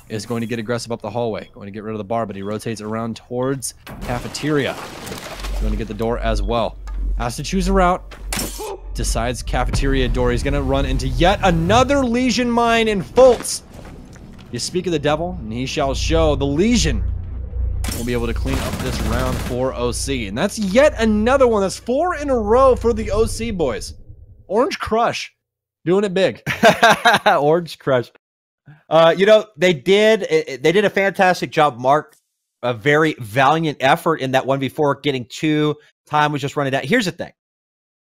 is going to get aggressive up the hallway, going to get rid of the bar, but he rotates around towards cafeteria. He's going to get the door as well. Has to choose a route. Decides cafeteria door. He's going to run into yet another Legion mine in Fultz. You speak of the devil, and he shall show. The Legion will be able to clean up this round for OC. And that's yet another one. That's 4 in a row for the OC boys. Orange Crush doing it big. Orange Crush. You know, they did a fantastic job, Mark. A very valiant effort in that 1v4, getting 2. Time was just running out. Here's the thing.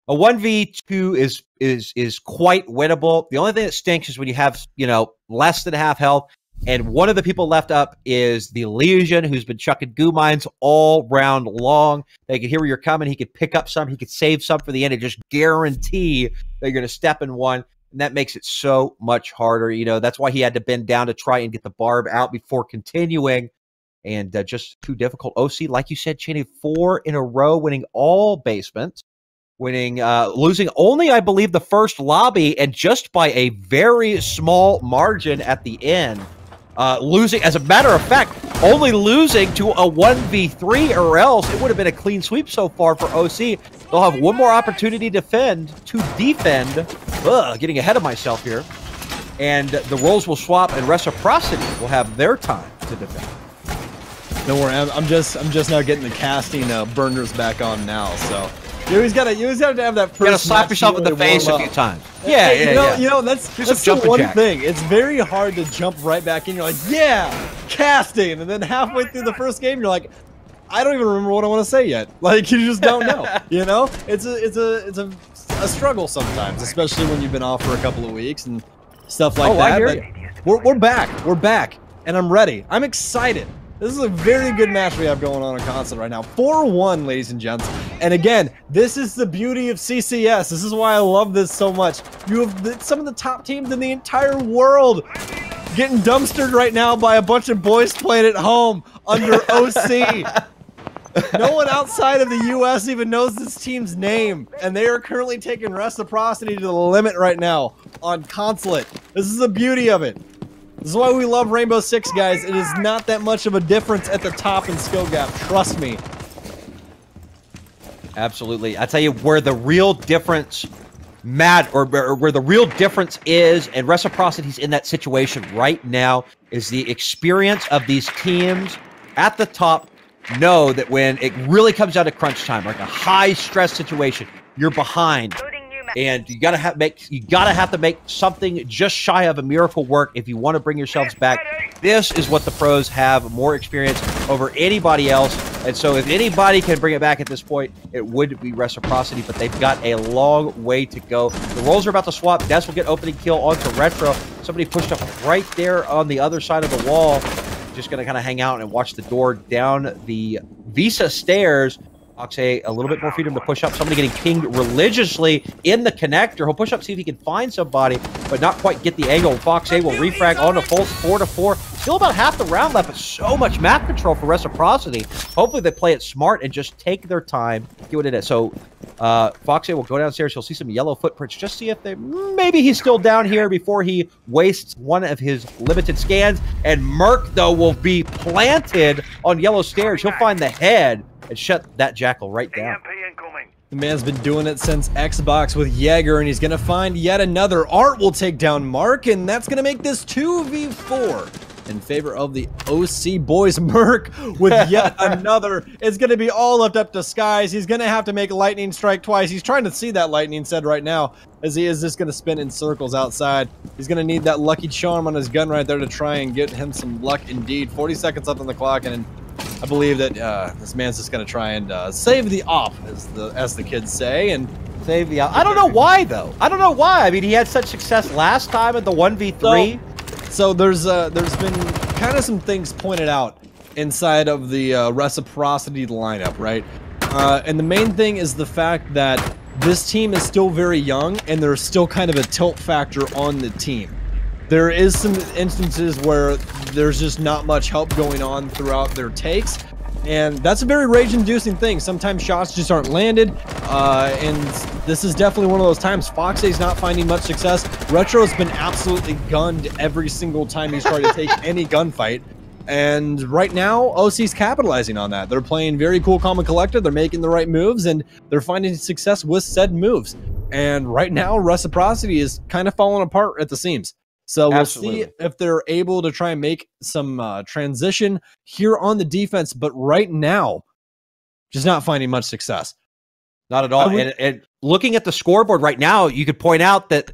A 1v2 is quite winnable. The only thing that stinks is when you have, you know, less than half health. And one of the people left up is the Legion, who's been chucking goo mines all round long. They could hear where you're coming. He could pick up some. He could save some for the end and just guarantee that you're going to step in one. And that makes it so much harder. You know, that's why he had to bend down to try and get the barb out before continuing. And just too difficult. OC, like you said, Cheney, 4 in a row, winning all basements. Losing only, I believe, the first lobby, and just by a very small margin at the end. Losing, as a matter of fact, only losing to a 1v3, or else it would have been a clean sweep so far for OC. They'll have one more opportunity to defend. Getting ahead of myself here. And the roles will swap, and Reciprocity will have their time to defend. Don't worry, I'm just now getting the casting burners back on now, so. You always gotta have that first. You gotta slap yourself in the face a few times. Yeah, you know that's the one thing. It's very hard to jump right back in. You're like, yeah, casting, and then halfway through the first game, you're like, I don't even remember what I want to say yet. Like, you just don't know. You know, it's a struggle sometimes, especially when you've been off for a couple of weeks and stuff like that. I hear you. We're back, and I'm ready. I'm excited. This is a very good match we have going on console right now. 4-1, ladies and gents. And again, this is the beauty of CCS. This is why I love this so much. You have some of the top teams in the entire world getting dumpstered right now by a bunch of boys playing at home under OC. No one outside of the US even knows this team's name, and they are currently taking Reciprocity to the limit right now on Consulate. This is the beauty of it. This is why we love Rainbow Six, guys. It is not that much of a difference at the top in skill gap. Trust me. Absolutely. I tell you where the real difference where the real difference is, and Reciprocity's in that situation right now, is the experience of these teams at the top know that when it really comes down to crunch time, like a high stress situation, you're behind. And you gotta have to make something just shy of a miracle work if you want to bring yourselves back. This is what the pros have more experience over anybody else. And so if anybody can bring it back at this point, it would be Reciprocity, but they've got a long way to go. The roles are about to swap. Des will get opening kill onto Retro. Somebody pushed up right there on the other side of the wall. Just gonna kind of hang out and watch the door down the Visa stairs. Foxay, a little bit more freedom to push up. Somebody getting pinged religiously in the connector. He'll push up, see if he can find somebody, but not quite get the angle. Foxay will refrag onto Fultz, 4-4. Still about half the round left, but so much map control for Reciprocity. Hopefully they play it smart and just take their time. Get what it is. So Foxay will go downstairs. He'll see some yellow footprints. Just see if maybe he's still down here before he wastes one of his limited scans. And Merc, though, will be planted on yellow stairs. He'll find the head and shut that jackal right down. The man's been doing it since Xbox with Jaeger, and he's going to find yet another. Art will take down Mark, and that's going to make this 2v4 in favor of the OC boys. Merc with yet another. It's going to be all left up to Skies. He's going to have to make lightning strike twice. He's trying to see that lightning said right now, as he is just going to spin in circles outside. He's going to need that lucky charm on his gun right there to try and get him some luck indeed. 40 seconds left on the clock, and I believe that this man's just going to try and save the op, as the kids say, and save the op. I don't know why, though. I don't know why. I mean, he had such success last time at the 1v3. So there's been kind of some things pointed out inside of the Reciprocity lineup, right? And the main thing is the fact that this team is still very young, and there's still kind of a tilt factor on the team. There is some instances where there's just not much help going on throughout their takes, and that's a very rage-inducing thing. Sometimes shots just aren't landed, and this is definitely one of those times. Foxay's not finding much success. Retro's been absolutely gunned every single time he's tried to take any gunfight. And right now, OC's capitalizing on that. They're playing very cool, calm, and collected. They're making the right moves, and they're finding success with said moves. And right now, Reciprocity is kind of falling apart at the seams. So we'll see if they're able to try and make some transition here on the defense. But right now, just not finding much success. Not at all. And looking at the scoreboard right now, you could point out that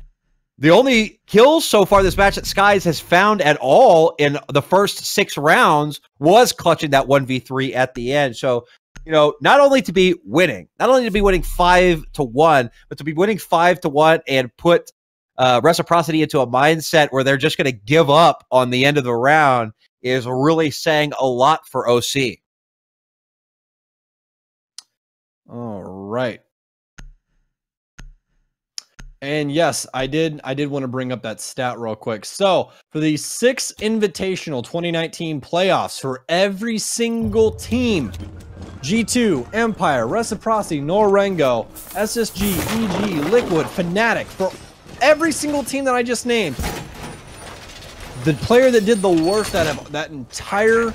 the only kills so far this match that Skies has found at all in the first 6 rounds was clutching that 1v3 at the end. So, you know, not only to be winning 5-1, but to be winning 5-1 and put Reciprocity into a mindset where they're just going to give up on the end of the round is really saying a lot for OC. All right. And yes, I did want to bring up that stat real quick. So for the 6 Invitational 2019 playoffs for every single team, G2, Empire, Reciprocity, Norengo, SSG, EG, Liquid, Fnatic, for every single team that I just named, the player that did the worst out of that entire,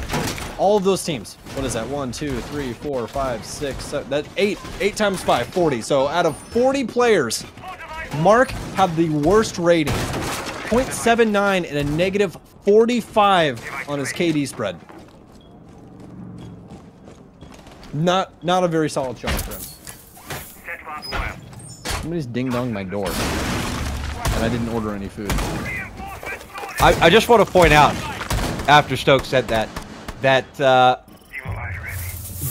all of those teams, what is that? 1, 2, 3, 4, 5, 6, 7, that's 8 times 5, 40. So out of 40 players, Mark had the worst rating, 0.79 and a negative 45 on his KD spread. Not a very solid showing for him. Somebody's ding-donged my door, and I didn't order any food. I just want to point out, after Stokes said that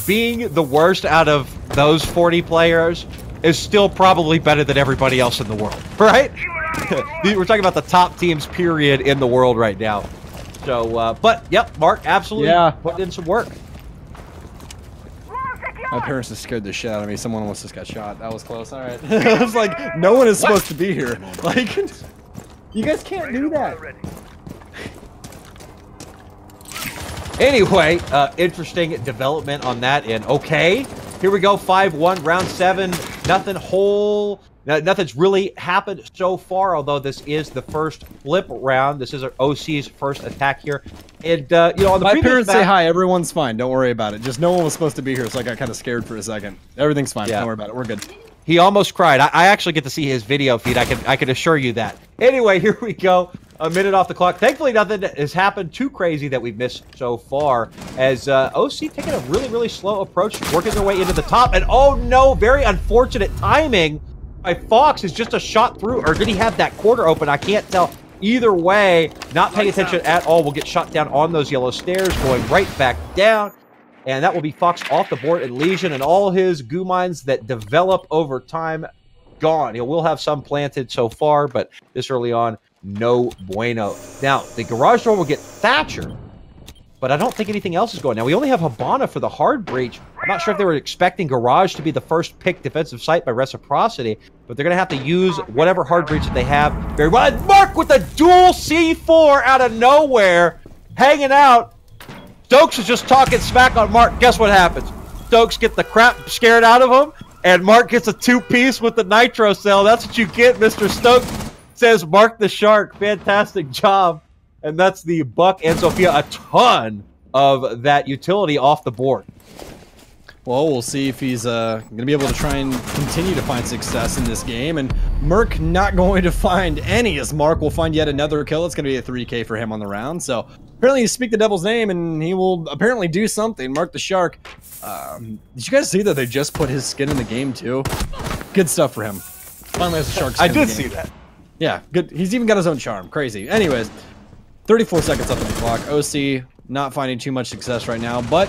being the worst out of those 40 players is still probably better than everybody else in the world, right? We're talking about the top teams, period, in the world right now. So, but, yep, Mark absolutely put in some work. My parents just scared the shit out of me. Someone almost just got shot. That was close. All right. I was like, no one is supposed to be here. Like, you guys can't do that. Anyway, interesting development on that end. Okay, here we go, 5-1, round 7. Nothing's really happened so far, although this is the first flip round. This is our OC's first attack here. And, you know, on the my parents say hi, everyone's fine. Don't worry about it. Just no one was supposed to be here, so I got kind of scared for a second. Everything's fine. Don't worry about it. We're good. He almost cried. I actually get to see his video feed. I can assure you that. Anyway, here we go. A minute off the clock. Thankfully, nothing has happened too crazy that we've missed so far. As OC taking a really slow approach, working their way into the top. And oh no, very unfortunate timing by Fox is just a shot through. Or did he have that quarter open? I can't tell. Either way, not paying attention at all. Will get shot down on those yellow stairs, going right back down. And that will be Fox off the board, and Legion and all his goo mines that develop over time gone. He will have some planted so far, but this early on, no bueno. Now, the garage door will get Thatcher, but I don't think anything else is going. Now, we only have Habana for the hard breach. I'm not sure if they were expecting Garage to be the first pick defensive site by Reciprocity, but they're going to have to use whatever hard breach that they have very well. And Mark with the dual C4 out of nowhere, hanging out. Stokes is just talking smack on Mark. Guess what happens? Stokes get the crap scared out of him, and Mark gets a 2-piece with the nitro cell. That's what you get, Mr. Stokes. Says Mark the Shark. Fantastic job. And that's the Buck and Sophia. A ton of that utility off the board. Well, we'll see if he's going to be able to try and continue to find success in this game. And Merc not going to find any, as Mark will find yet another kill. It's going to be a 3K for him on the round. So apparently you speak the devil's name, and he will apparently do something. Mark the Shark. Did you guys see that they just put his skin in the game, too? Good stuff for him. Finally has a shark skin I did see that. Yeah, good. He's even got his own charm. Crazy. Anyways, 34 seconds up on the clock. OC not finding too much success right now, but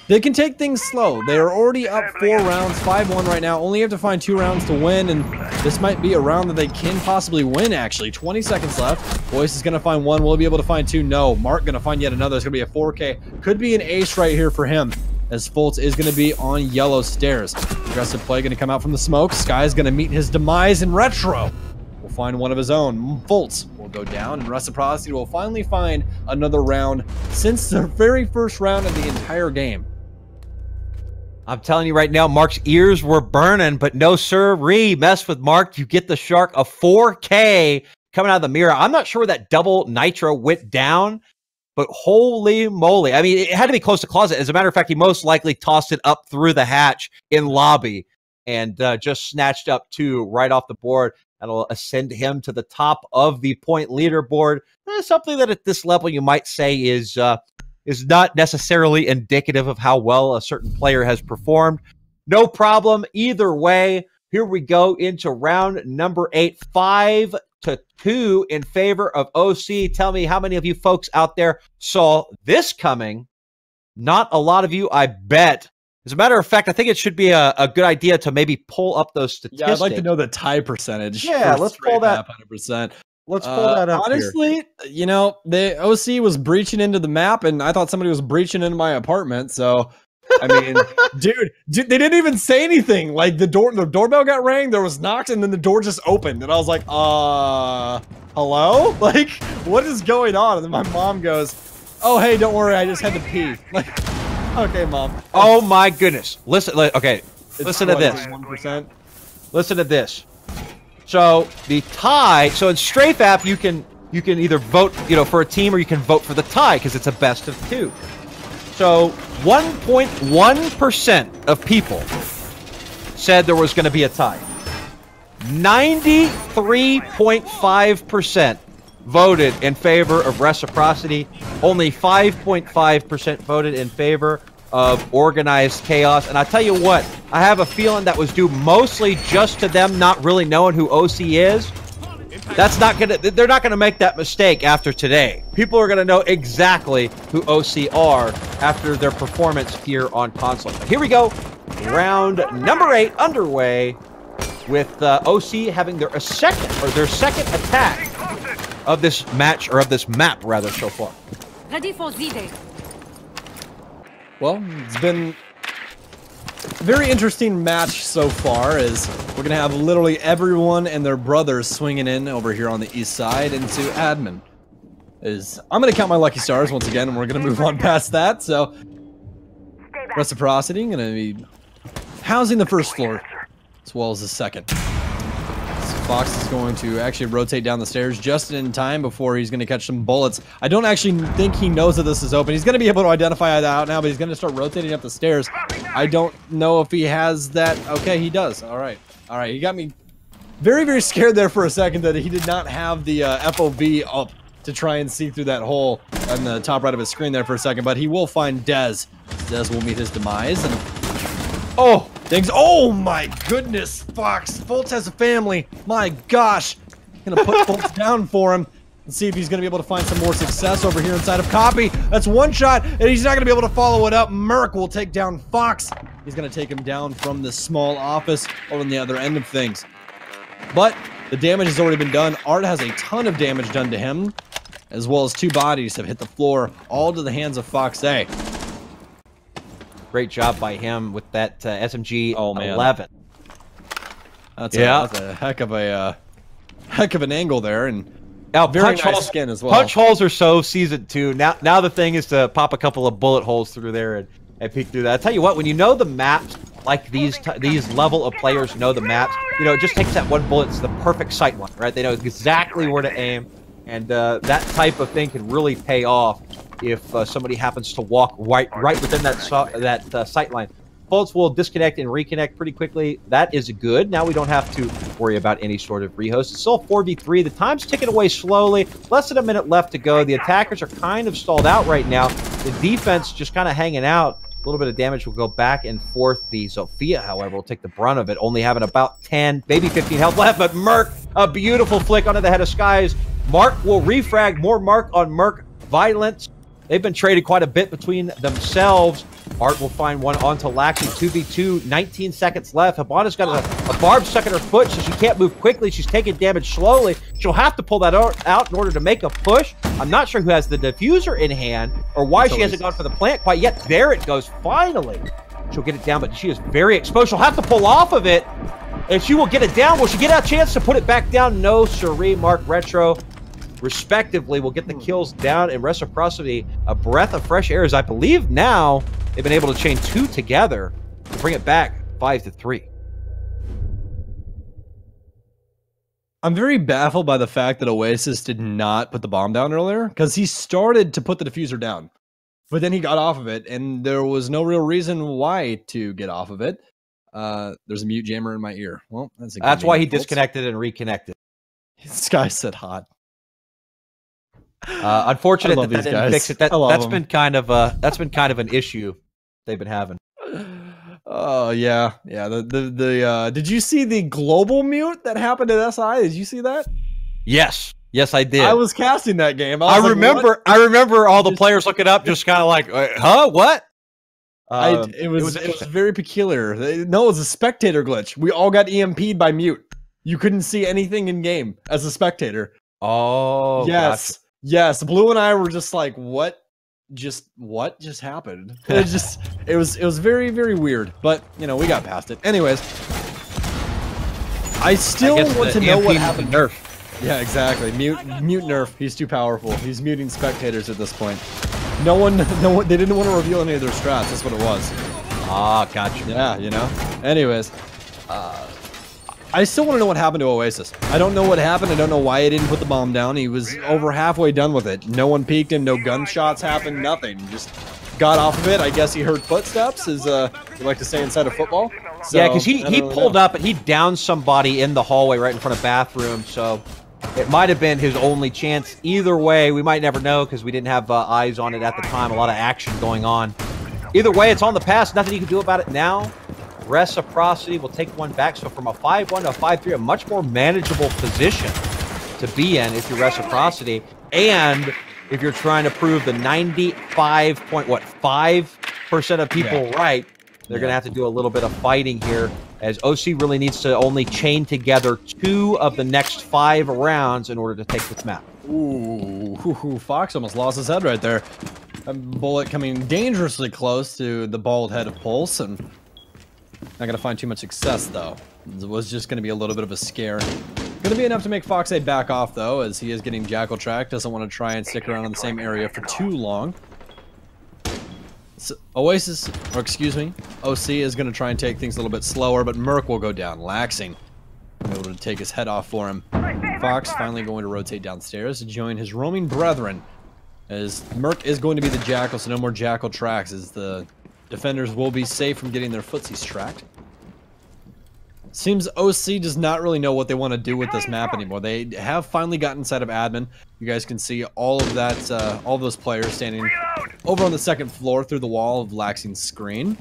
They can take things slow. They are already up 4 rounds, 5-1 right now. Only have to find 2 rounds to win, and this might be a round that they can possibly win, actually. 20 seconds left. Boyce is going to find 1. Will he be able to find 2? No. Mark going to find yet another. It's going to be a 4K. Could be an ace right here for him, as Fultz is going to be on yellow stairs. Aggressive play going to come out from the smoke. Sky is going to meet his demise in retro. Will find one of his own. Fultz will go down, and Reciprocity will finally find another round since the very first round of the entire game. I'm telling you right now, Mark's ears were burning, but no sirree. Mess with Mark, you get the shark. A 4K coming out of the mirror. I'm not sure where that double nitro went down, but holy moly. I mean, it had to be close to closet. As a matter of fact, he most likely tossed it up through the hatch in lobby and just snatched up 2 right off the board. That'll ascend him to the top of the point leaderboard. Something that at this level you might say is not necessarily indicative of how well a certain player has performed. No problem. Either way, here we go into round number 8, 5-2 in favor of OC. Tell me how many of you folks out there saw this coming. Not a lot of you, I bet. As a matter of fact, I think it should be a good idea to maybe pull up those statistics. Yeah, I'd like to know the tie percentage. Yeah, let's pull that. 100%. Let's pull that up. Honestly, you know, the OC was breaching into the map, and I thought somebody was breaching into my apartment. So, I mean, dude, they didn't even say anything. Like the doorbell got rang, there was knocks, and then the door just opened, and I was like, hello? Like, what is going on? And then my mom goes, oh, hey, don't worry, I just had to pee. Like, okay, mom. Oh my goodness. Listen, okay, listen to this. 1%. Listen to this. So the tie. So in Strafe app, you can either vote, for a team, or you can vote for the tie because it's a best of 2. So 1.1% of people said there was going to be a tie. 93.5% voted in favor of Reciprocity. Only 5.5% voted in favor of organized chaos. And I tell you what, I have a feeling that was due mostly just to them not really knowing who OC is. They're not gonna make that mistake after today. People are gonna know exactly who OC are after their performance here on console. But here we go, round number 8 underway, with OC having their second attack of this match, or of this map rather, so far. Ready for Z-Day. Well, it's been a very interesting match so far, as we're going to have literally everyone and their brothers swinging in over here on the east side into admin. I'm going to count my lucky stars once again, and we're going to move on past that. So, Reciprocity going to be housing the first floor as well as the second. Fox is going to actually rotate down the stairs just in time before he's going to catch some bullets. I don't actually think he knows that this is open. He's going to be able to identify that out now, but he's going to start rotating up the stairs. I don't know if he has that. Okay, he does. All right. All right. He got me very, very scared there for a second that he did not have the FOV up to try and see through that hole on the top right of his screen there for a second, but he will find Dez. Dez will meet his demise, and oh, things. Oh my goodness, Fox. Fultz has a family. My gosh. Gonna put Fultz down for him and see if he's gonna be able to find some more success over here inside of Copy. That's one shot, and he's not gonna be able to follow it up. Merc will take down Fox. He's gonna take him down from this small office over on the other end of things. But the damage has already been done. Art has a ton of damage done to him, as well as 2 bodies have hit the floor, all to the hands of Fox A. Great job by him with that SMG 11. That's a heck of an angle there, and now very nice skin as well. Punch holes are so season 2. Now the thing is to pop a couple of bullet holes through there and peek through that. I tell you what, when you know the maps, like these level of players know the maps, it just takes that one bullet. It's the perfect sight line, right? They know exactly where to aim, and that type of thing can really pay off if somebody happens to walk right within that sight line. Fultz will disconnect and reconnect pretty quickly. That is good. Now we don't have to worry about any sort of rehost. It's still 4v3. The time's ticking away slowly. Less than a minute left to go. The attackers are kind of stalled out right now. The defense just kind of hanging out. A little bit of damage will go back and forth. The Zofia, however, will take the brunt of it, only having about 10, maybe 15 health left. But Merc, a beautiful flick onto the head of Skies. Mark will refrag. More Mark on Merc. Violence. They've been traded quite a bit between themselves. Art will find one onto Laxi. 2v2, 19 seconds left. Habana's got a barb stuck in her foot, so she can't move quickly. She's taking damage slowly. She'll have to pull that out in order to make a push. I'm not sure who has the diffuser in hand or why she hasn't gone for the plant quite yet. There it goes, finally. She'll get it down, but she is very exposed. She'll have to pull off of it, and she will get it down. Will she get a chance to put it back down? No, siree. Mark Retro, respectively, will get the kills down, and Reciprocity, a breath of fresh air, as I believe now they've been able to chain 2 together to bring it back 5-3. I'm very baffled by the fact that Oasis did not put the bomb down earlier, because he started to put the diffuser down, but then he got off of it, and there was no real reason why to get off of it. There's a mute jammer in my ear. Well, that's why he disconnected and reconnected. This guy said hot. Unfortunate that didn't fix it. That's been kind of an issue they've been having. Oh yeah. Did you see the global mute that happened at SI? Did you see that? Yes, I did. I was casting that game. I remember all the players looking up, just kind of like, huh, what? It was very peculiar. No, it was a spectator glitch. We all got EMP'd by mute. You couldn't see anything in game as a spectator. Oh, yes. Gotcha. Yes, Blue and I were just like, what just happened? It was very, very weird, but you know, we got past it. Anyways, I still want to know what happened. Nerf. Yeah, exactly. Mute nerf. He's too powerful. He's muting spectators at this point. No one, they didn't want to reveal any of their strats. That's what it was. Ah, gotcha. Yeah, you know. Anyways, I still want to know what happened to Oasis. I don't know what happened. I don't know why he didn't put the bomb down. He was over halfway done with it. No one peeked him. No gunshots happened. Nothing. Just got off of it. I guess he heard footsteps, as you like to say inside of football. So, yeah, because he pulled up and he downed somebody in the hallway right in front of bathroom. So it might have been his only chance. Either way, we might never know because we didn't have eyes on it at the time. A lot of action going on. Either way, it's on the past. Nothing you can do about it now. Reciprocity will take one back. So from a 5-1 to a 5-3, a much more manageable position to be in if you're Reciprocity. And if you're trying to prove the 95.5% of people right, they're going to have to do a little bit of fighting here, as OC really needs to only chain together 2 of the next 5 rounds in order to take this map. Ooh, Fox almost lost his head right there. A bullet coming dangerously close to the bald head of Pulse, and not going to find too much success, though. It was just going to be a little bit of a scare. Going to be enough to make Fox A back off, though, as he is getting Jackal tracked. Doesn't want to try and stick around in the same area for too long. So, Oasis, or excuse me, OC is going to try and take things a little bit slower, but Merc will go down, laxing. Able to take his head off for him. Fox finally going to rotate downstairs to join his roaming brethren, as Merc is going to be the Jackal, so no more Jackal tracks, as the defenders will be safe from getting their footsies tracked. Seems OC does not really know what they want to do with this map anymore. They have finally gotten inside of admin. You guys can see all of that, all those players standing over on the second floor through the wall of Laxing's screen.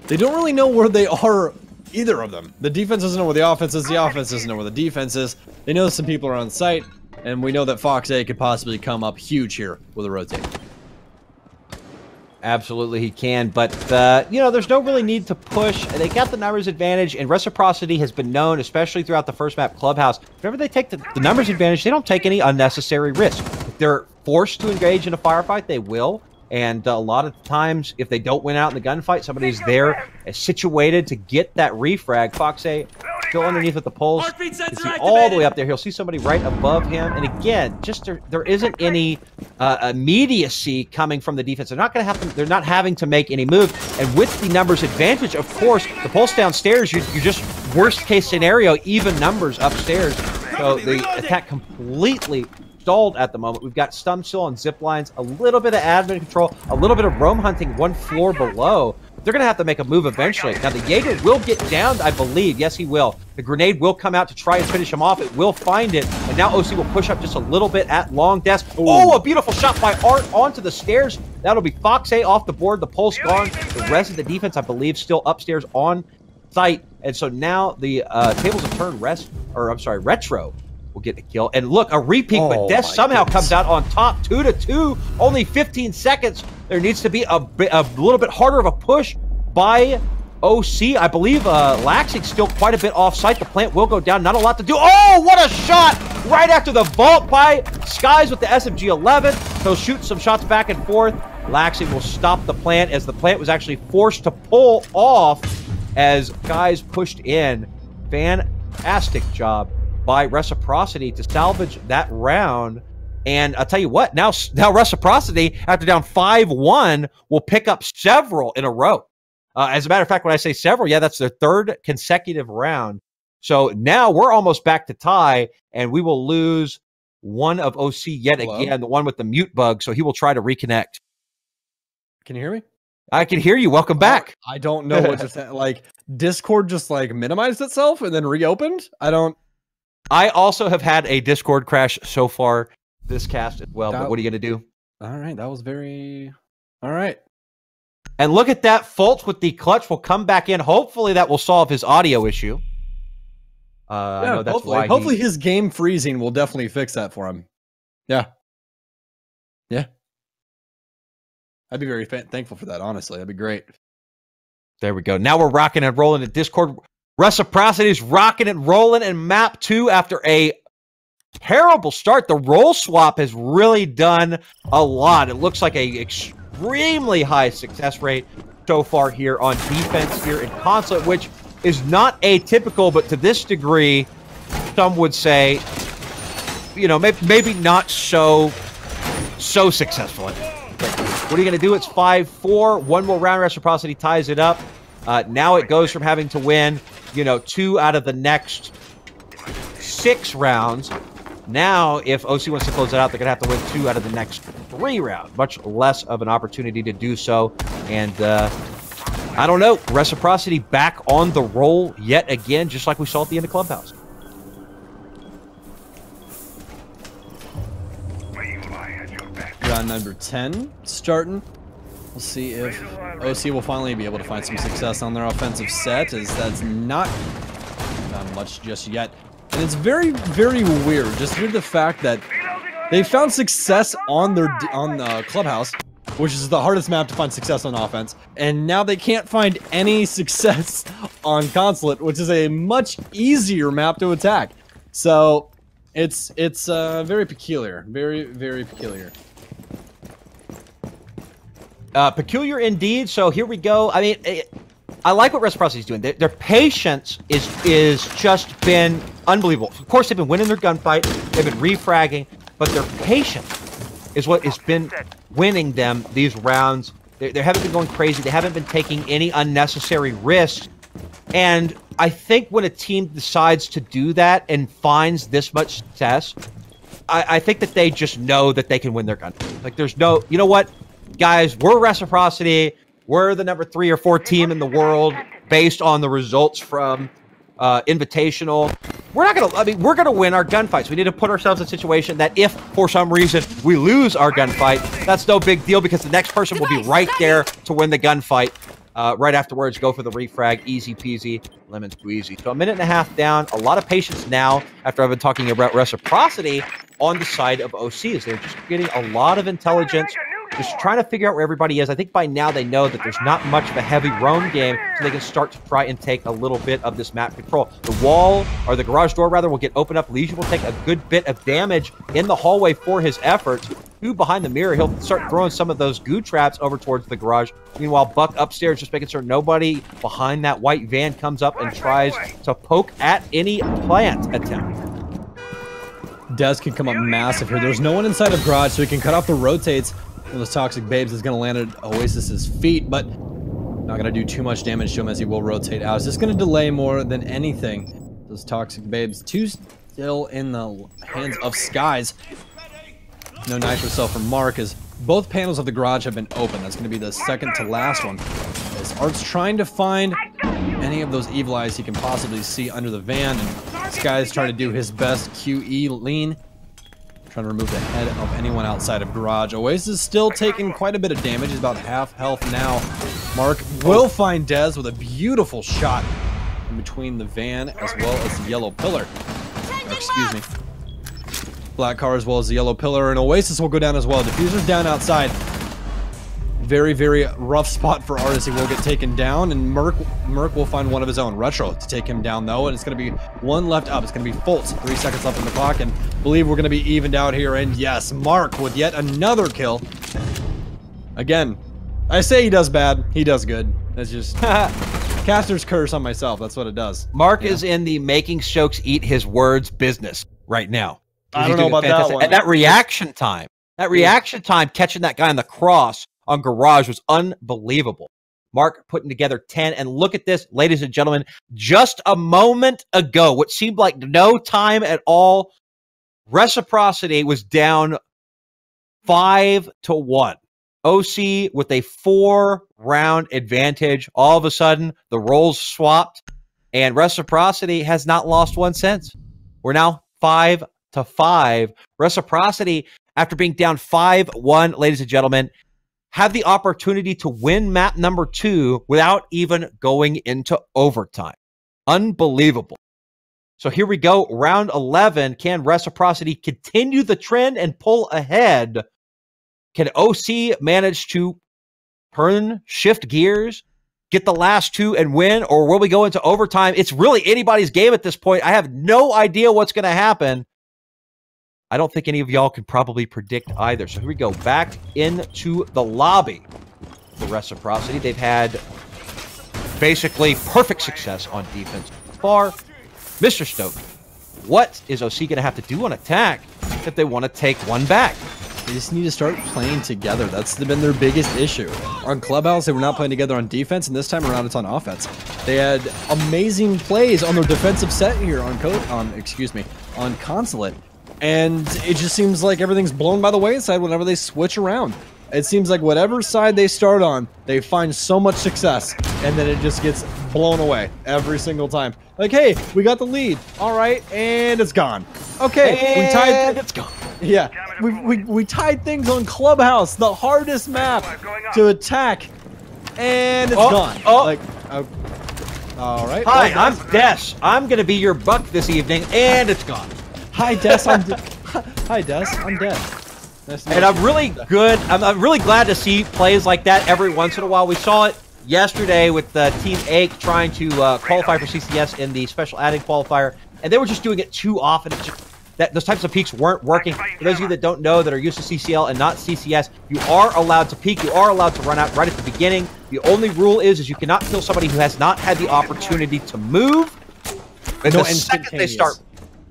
They don't really know where they are, either of them. The defense doesn't know where the offense is. The offense doesn't know where the defense is. They know some people are on site, and we know that Fox A could possibly come up huge here with a rotate. Absolutely he can, but, you know, there's no really need to push. They got the numbers advantage, and Reciprocity has been known, especially throughout the first map, Clubhouse. Whenever they take the numbers advantage, they don't take any unnecessary risk. If they're forced to engage in a firefight, they will. And a lot of times, if they don't win out in the gunfight, somebody's there situated to get that refrag. Fox A still underneath with the pulse. You see all the way up there. He'll see somebody right above him. And again, just there isn't any immediacy coming from the defense. They're not going to have to. They're not having to make any move. And with the numbers advantage, of course, the pulse downstairs, you're just worst case scenario, even numbers upstairs. So the attack completely stalled at the moment. We've got stun still on zip lines, a little bit of admin control, a little bit of roam hunting one floor below. They're going to have to make a move eventually. Now, the Jaeger will get downed, I believe. Yes, he will. The grenade will come out to try and finish him off. It will find it. And now OC will push up just a little bit at long desk. Oh, a beautiful shot by Art onto the stairs. That'll be Fox A off the board. The pulse gone. The rest of the defense, I believe, still upstairs on site. And so now the tables have turned. Retro will get a kill. And look, a repeat, but Death somehow comes out on top, 2-2. Only 15 seconds There needs to be a little bit harder of a push by OC. I believe Laxing's still quite a bit off-site. The plant will go down. Not a lot to do. Oh, what a shot! Right after the vault by Skies with the SMG-11. He'll shoot some shots back and forth. Laxing will stop the plant as the plant was actually forced to pull off as Skies pushed in. Fantastic job by Reciprocity to salvage that round. And I'll tell you what, now Reciprocity, after down 5-1, will pick up several in a row. As a matter of fact, when I say several, yeah, that's their third consecutive round. So now we're almost back to tie, and we will lose one of OC yet again, the one with the mute bug, so he will try to reconnect. Can you hear me? I can hear you. Welcome back. I don't know what just like Discord just like minimized itself and then reopened. I also have had a Discord crash so far this cast as well, but what are you going to do? All right, that was very... All right. And look at that. Fultz with the clutch will come back in. Hopefully that will solve his audio issue. Yeah, I know that's hopefully. why Hopefully his game freezing will definitely fix that for him. Yeah. Yeah. I'd be very thankful for that, honestly. That'd be great. There we go. Now we're rocking and rolling at Discord. Reciprocity is rocking and rolling in map 2 after a terrible start. The role swap has really done a lot. It looks like a extremely high success rate so far here on defense here in Consulate, which is not atypical, but to this degree, some would say, you know, maybe not so successful. What are you going to do? It's 5-4. One more round. Reciprocity ties it up. Now it goes from having to win, you know, 2 out of the next 6 rounds. Now, if OC wants to close it out, they're going to have to win 2 out of the next 3 rounds. Much less of an opportunity to do so. And I don't know. Reciprocity back on the roll yet again, just like we saw at the end of Clubhouse. Round number 10 starting. We'll see if OC will finally be able to find some success on their offensive set, as that's not done much just yet. And it's very, very weird, just due to the fact that they found success on the Clubhouse, which is the hardest map to find success on offense, and now they can't find any success on Consulate, which is a much easier map to attack. So it's very peculiar, very, very peculiar. Peculiar indeed. So here we go. I mean, I like what Reciprocity is doing. Their patience is just been unbelievable. Of course, they've been winning their gunfight. They've been refragging, but their patience is what has been winning them these rounds. They haven't been going crazy. They haven't been taking any unnecessary risks. And I think when a team decides to do that and finds this much success, I think that they just know that they can win their gunfight. Like, there's no, you know what? Guys, we're Reciprocity. We're the number 3 or 4 team in the world based on the results from Invitational. We're not going to, I mean, we're going to win our gunfights. We need to put ourselves in a situation that if, for some reason, we lose our gunfight, that's no big deal because the next person will be right there to win the gunfight. Right afterwards, go for the refrag. Easy peasy, lemon squeezy. So a minute and a half down. A lot of patience now after I've been talking about Reciprocity on the side of OC. Is they're just getting a lot of intelligence, just trying to figure out where everybody is. I think by now they know that there's not much of a heavy roam game, so they can start to try and take a little bit of this map control. The wall, or the garage door rather, will get opened up. Legion will take a good bit of damage in the hallway for his efforts. Who behind the mirror, he'll start throwing some of those goo traps over towards the garage. Meanwhile, Buck upstairs just making sure nobody behind that white van comes up and tries to poke at any plant attempt. Des can come up massive here. There's no one inside of garage, so he can cut off the rotates. One of those toxic babes is going to land at Oasis's feet, but not going to do too much damage to him as he will rotate out. It's just going to delay more than anything. Those toxic babes, 2 still in the hands of Skies. No nitro cell from Mark, as both panels of the garage have been open. That's going to be the second to last one. As Art's trying to find any of those evil eyes he can possibly see under the van, and Skies trying to do his best QE lean, trying to remove the head of anyone outside of garage. Oasis is still taking quite a bit of damage. He's about half health now. Mark will find Dez with a beautiful shot in between the van as well as the yellow pillar. Or, excuse me. Black car as well as the yellow pillar, and Oasis will go down as well. DEFUSER's down outside. Very, very rough spot for Artis. He will get taken down, and Merc will find one of his own. Retro to take him down, though, and it's going to be one left up. It's going to be Fultz. 3 seconds left on the clock, and believe we're going to be evened out here. And yes, Mark with yet another kill. Again, I say he does bad. He does good. That's just caster's curse on myself. That's what it does. Mark is in the making Stokes eat his words business right now. I don't know about that one. And that reaction time. That reaction time catching that guy on the cross on Garage was unbelievable. Mark putting together 10, and look at this, ladies and gentlemen, just a moment ago, what seemed like no time at all, Reciprocity was down 5-1. OC with a 4-round advantage. All of a sudden, the roles swapped, and Reciprocity has not lost 1 since. We're now 5-5. Reciprocity, after being down 5-1, ladies and gentlemen, have the opportunity to win map number 2 without even going into overtime. Unbelievable. So here we go. Round 11. Can Reciprocity continue the trend and pull ahead? Can OC manage to shift gears, get the last 2 and win, or will we go into overtime? It's really anybody's game at this point. I have no idea what's going to happen. I don't think any of y'all can probably predict either. So here we go. Back into the lobby for Reciprocity. They've had basically perfect success on defense so far. Mr. Stoke, what is OC going to have to do on attack if they want to take one back? They just need to start playing together. That's been their biggest issue. On Clubhouse, they were not playing together on defense, and this time around, it's on offense. They had amazing plays on their defensive set here on Consulate. And it just seems like everything's blown by the wayside whenever they switch around. It seems like whatever side they start on, they find so much success, and then it just gets blown away every single time. Like, hey, we got the lead. All right, and it's gone. Okay, we tied. It's gone. Yeah, we tied things on Clubhouse, the hardest map to attack, and it's gone. Like, all right. Hi, I'm Des. I'm gonna be your buck this evening, and it's gone. Hi, Des. Hi, Des. I'm Des. Nice And I'm really good. I'm really glad to see plays like that every once in a while. We saw it yesterday with Team 8 trying to qualify for CCS in the special adding qualifier, and they were just doing it too often. Those types of peaks weren't working. For those of you that don't know, that are used to CCL and not CCS, you are allowed to peak. You are allowed to run out right at the beginning. The only rule is you cannot kill somebody who has not had the opportunity to move. And the second they start...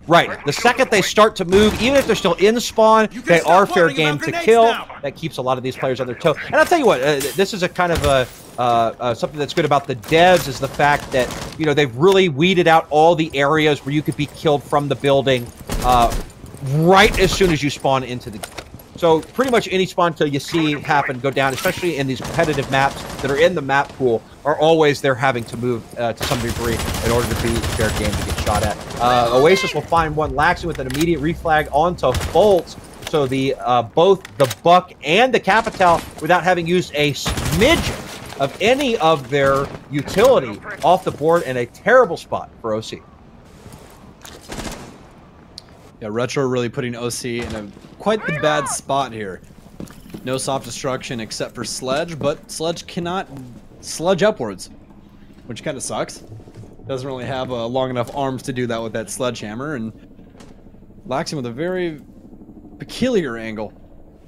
Right. The second they start to move, even if they're still in spawn, they are fair game to kill. That keeps a lot of these players on their toe. And I'll tell you what, this is a kind of something that's good about the devs is the fact that, you know, they've really weeded out all the areas where you could be killed from the building right as soon as you spawn into the game. So pretty much any spawn kill you see happen go down, especially in these competitive maps that are in the map pool, are always they're having to move to some degree in order to be fair game to get shot at. Oasis will find one Laxing with an immediate reflag onto Fultz. So the both the Buck and the Capital, without having used a smidgen of any of their utility, off the board in a terrible spot for OC. Yeah, Retro really putting OC in quite the bad spot here. No soft destruction except for Sledge, but Sledge cannot sludge upwards, which kind of sucks. Doesn't really have long enough arms to do that with that sledgehammer, and Laxing with a very peculiar angle.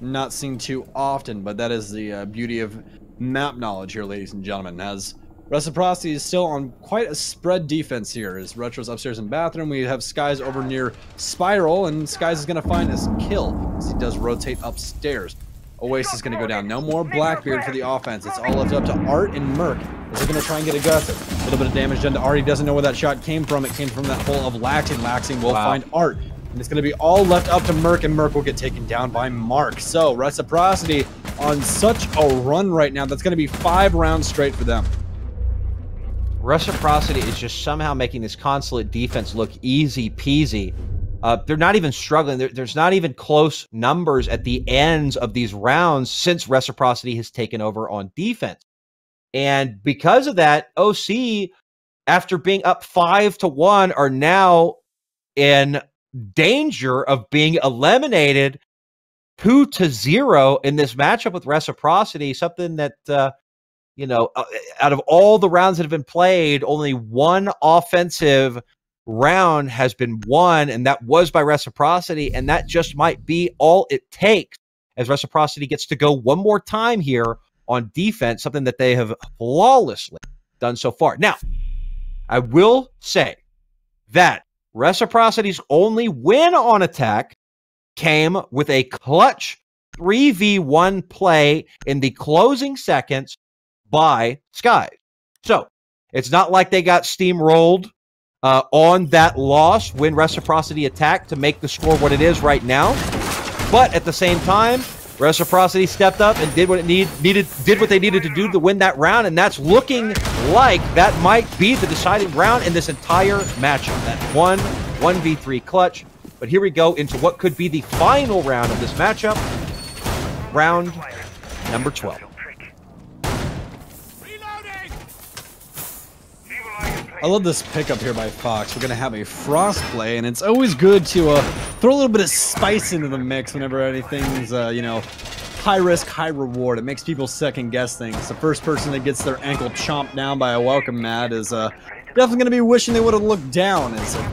Not seen too often, but that is the beauty of map knowledge here, ladies and gentlemen, as Reciprocity is still on quite a spread defense here. As Retro's upstairs in bathroom, we have Skies over near Spiral, and Skies is going to find his kill as he does rotate upstairs. Oasis is going to go down. No more Blackbeard for the offense. It's all left up to Art and Merc as they're going to try and get aggressive. A little bit of damage done to Art. He doesn't know where that shot came from. It came from that hole of Laxing. Laxing will find Art. And it's going to be all left up to Merc, and Merc will get taken down by Mark. So Reciprocity on such a run right now. That's going to be 5 rounds straight for them. Reciprocity is just somehow making this Consulate defense look easy peasy. They're not even struggling. There's not even close numbers at the ends of these rounds since Reciprocity has taken over on defense. And because of that, OC, after being up 5-1, are now in danger of being eliminated 2-0 in this matchup with Reciprocity, something that, you know, out of all the rounds that have been played, only one offensive round has been won, and that was by Reciprocity, and that just might be all it takes as Reciprocity gets to go one more time here on defense, something that they have flawlessly done so far. Now, I will say that Reciprocity's only win on attack came with a clutch 3v1 play in the closing seconds by Skies. So it's not like they got steamrolled on that loss when Reciprocity attacked to make the score what it is right now. But at the same time, Reciprocity stepped up and did what it did what they needed to do to win that round, and that's looking like that might be the deciding round in this entire matchup. That 1v3 clutch. But here we go into what could be the final round of this matchup. Round number 12. I love this pickup here by Fox. We're going to have a frost play, and it's always good to throw a little bit of spice into the mix whenever anything's, you know, high risk, high reward. It makes people second guess things. The first person that gets their ankle chomped down by a welcome mat is definitely going to be wishing they would have looked down. It's a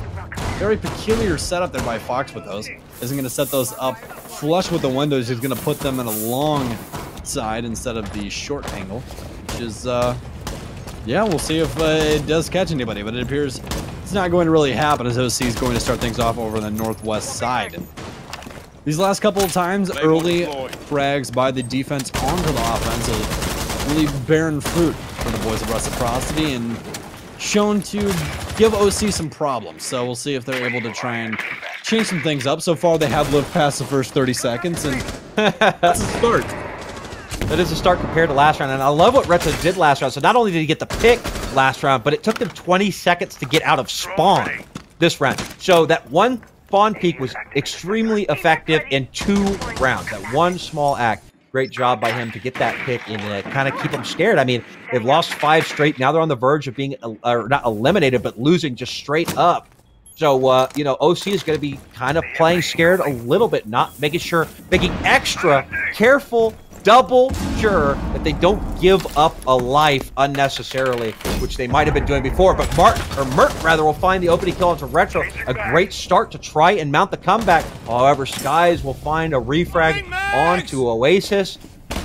very peculiar setup there by Fox with those. Isn't going to set those up flush with the windows. He's going to put them in a long side instead of the short angle, which is, yeah, we'll see if it does catch anybody, but it appears it's not going to really happen as OC is going to start things off over the northwest side. And these last couple of times, early frags by the defense onto the offense have really barren fruit for the boys of Reciprocity and shown to give OC some problems. So we'll see if they're able to try and change some things up. So far, they have lived past the first 30 seconds, and that's a start. That is a start compared to last round, and I love what Retro did last round. So not only did he get the pick last round, but it took them 20 seconds to get out of spawn this round. So that one spawn peak was extremely effective in 2 rounds. That one small act. Great job by him to get that pick and kind of keep them scared. I mean, they've lost 5 straight. Now they're on the verge of being, not eliminated, but losing just straight up. So, you know, OC is going to be kind of playing scared a little bit, not making extra careful, double sure that they don't give up a life unnecessarily, which they might have been doing before. But Mert rather will find the opening kill into Retro. A great start to try and mount the comeback. However, Skies will find a refrag onto Oasis.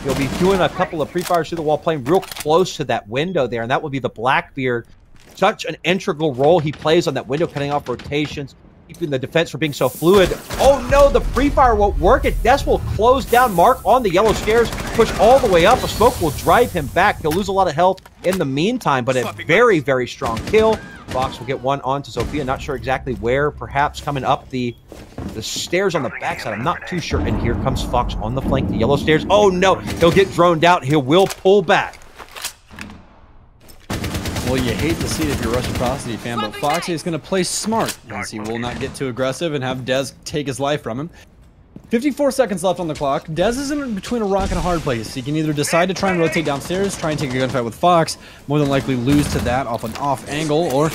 He'll be doing a couple of pre-fires through the wall, playing real close to that window there, and that will be the Blackbeard. Such an integral role he plays on that window, cutting off rotations, keeping the defense from being so fluid. Oh no, the pre-fire won't work. Des will close down Mark on the yellow stairs, push all the way up. A smoke will drive him back. He'll lose a lot of health in the meantime, but a very, very strong kill. Fox will get one onto Sophia. Not sure exactly where, perhaps coming up the stairs on the backside. I'm not too sure. And here comes Fox on the flank, the yellow stairs. Oh no, he'll get droned out. He will pull back. Well, you hate to see it if you're a Reciprocity fan, but Foxy is going to play smart, as he will not get too aggressive and have Des take his life from him. 54 seconds left on the clock. Des is in between a rock and a hard place. He can either decide to try and rotate downstairs, try and take a gunfight with Fox, more than likely lose to that off an off angle, or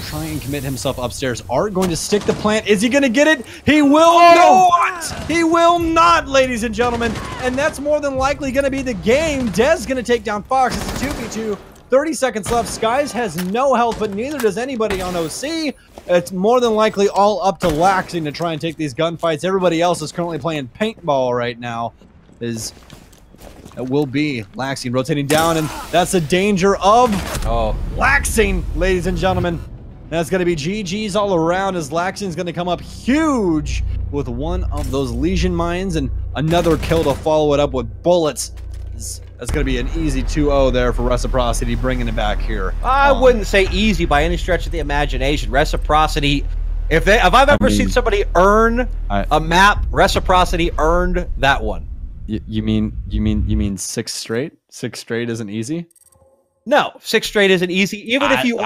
try and commit himself upstairs. Art going to stick the plant. Is he going to get it? He will not! He will not, ladies and gentlemen. And that's more than likely going to be the game. Des going to take down Fox. It's a 2v2. 30 seconds left. Skies has no health, but neither does anybody on OC. It's more than likely all up to Laxing to try and take these gunfights. Everybody else is currently playing paintball right now. It will be Laxing rotating down, and that's the danger of Laxing, ladies and gentlemen. That's going to be GG's all around as Laxing's going to come up huge with one of those Legion mines and another kill to follow it up with bullets. That's going to be an easy 2-0 there for Reciprocity, bringing it back here. I wouldn't say easy by any stretch of the imagination. Reciprocity, if I've ever seen somebody earn a map, Reciprocity earned that one. You mean 6 straight? 6 straight isn't easy? No, 6 straight isn't easy. Even if you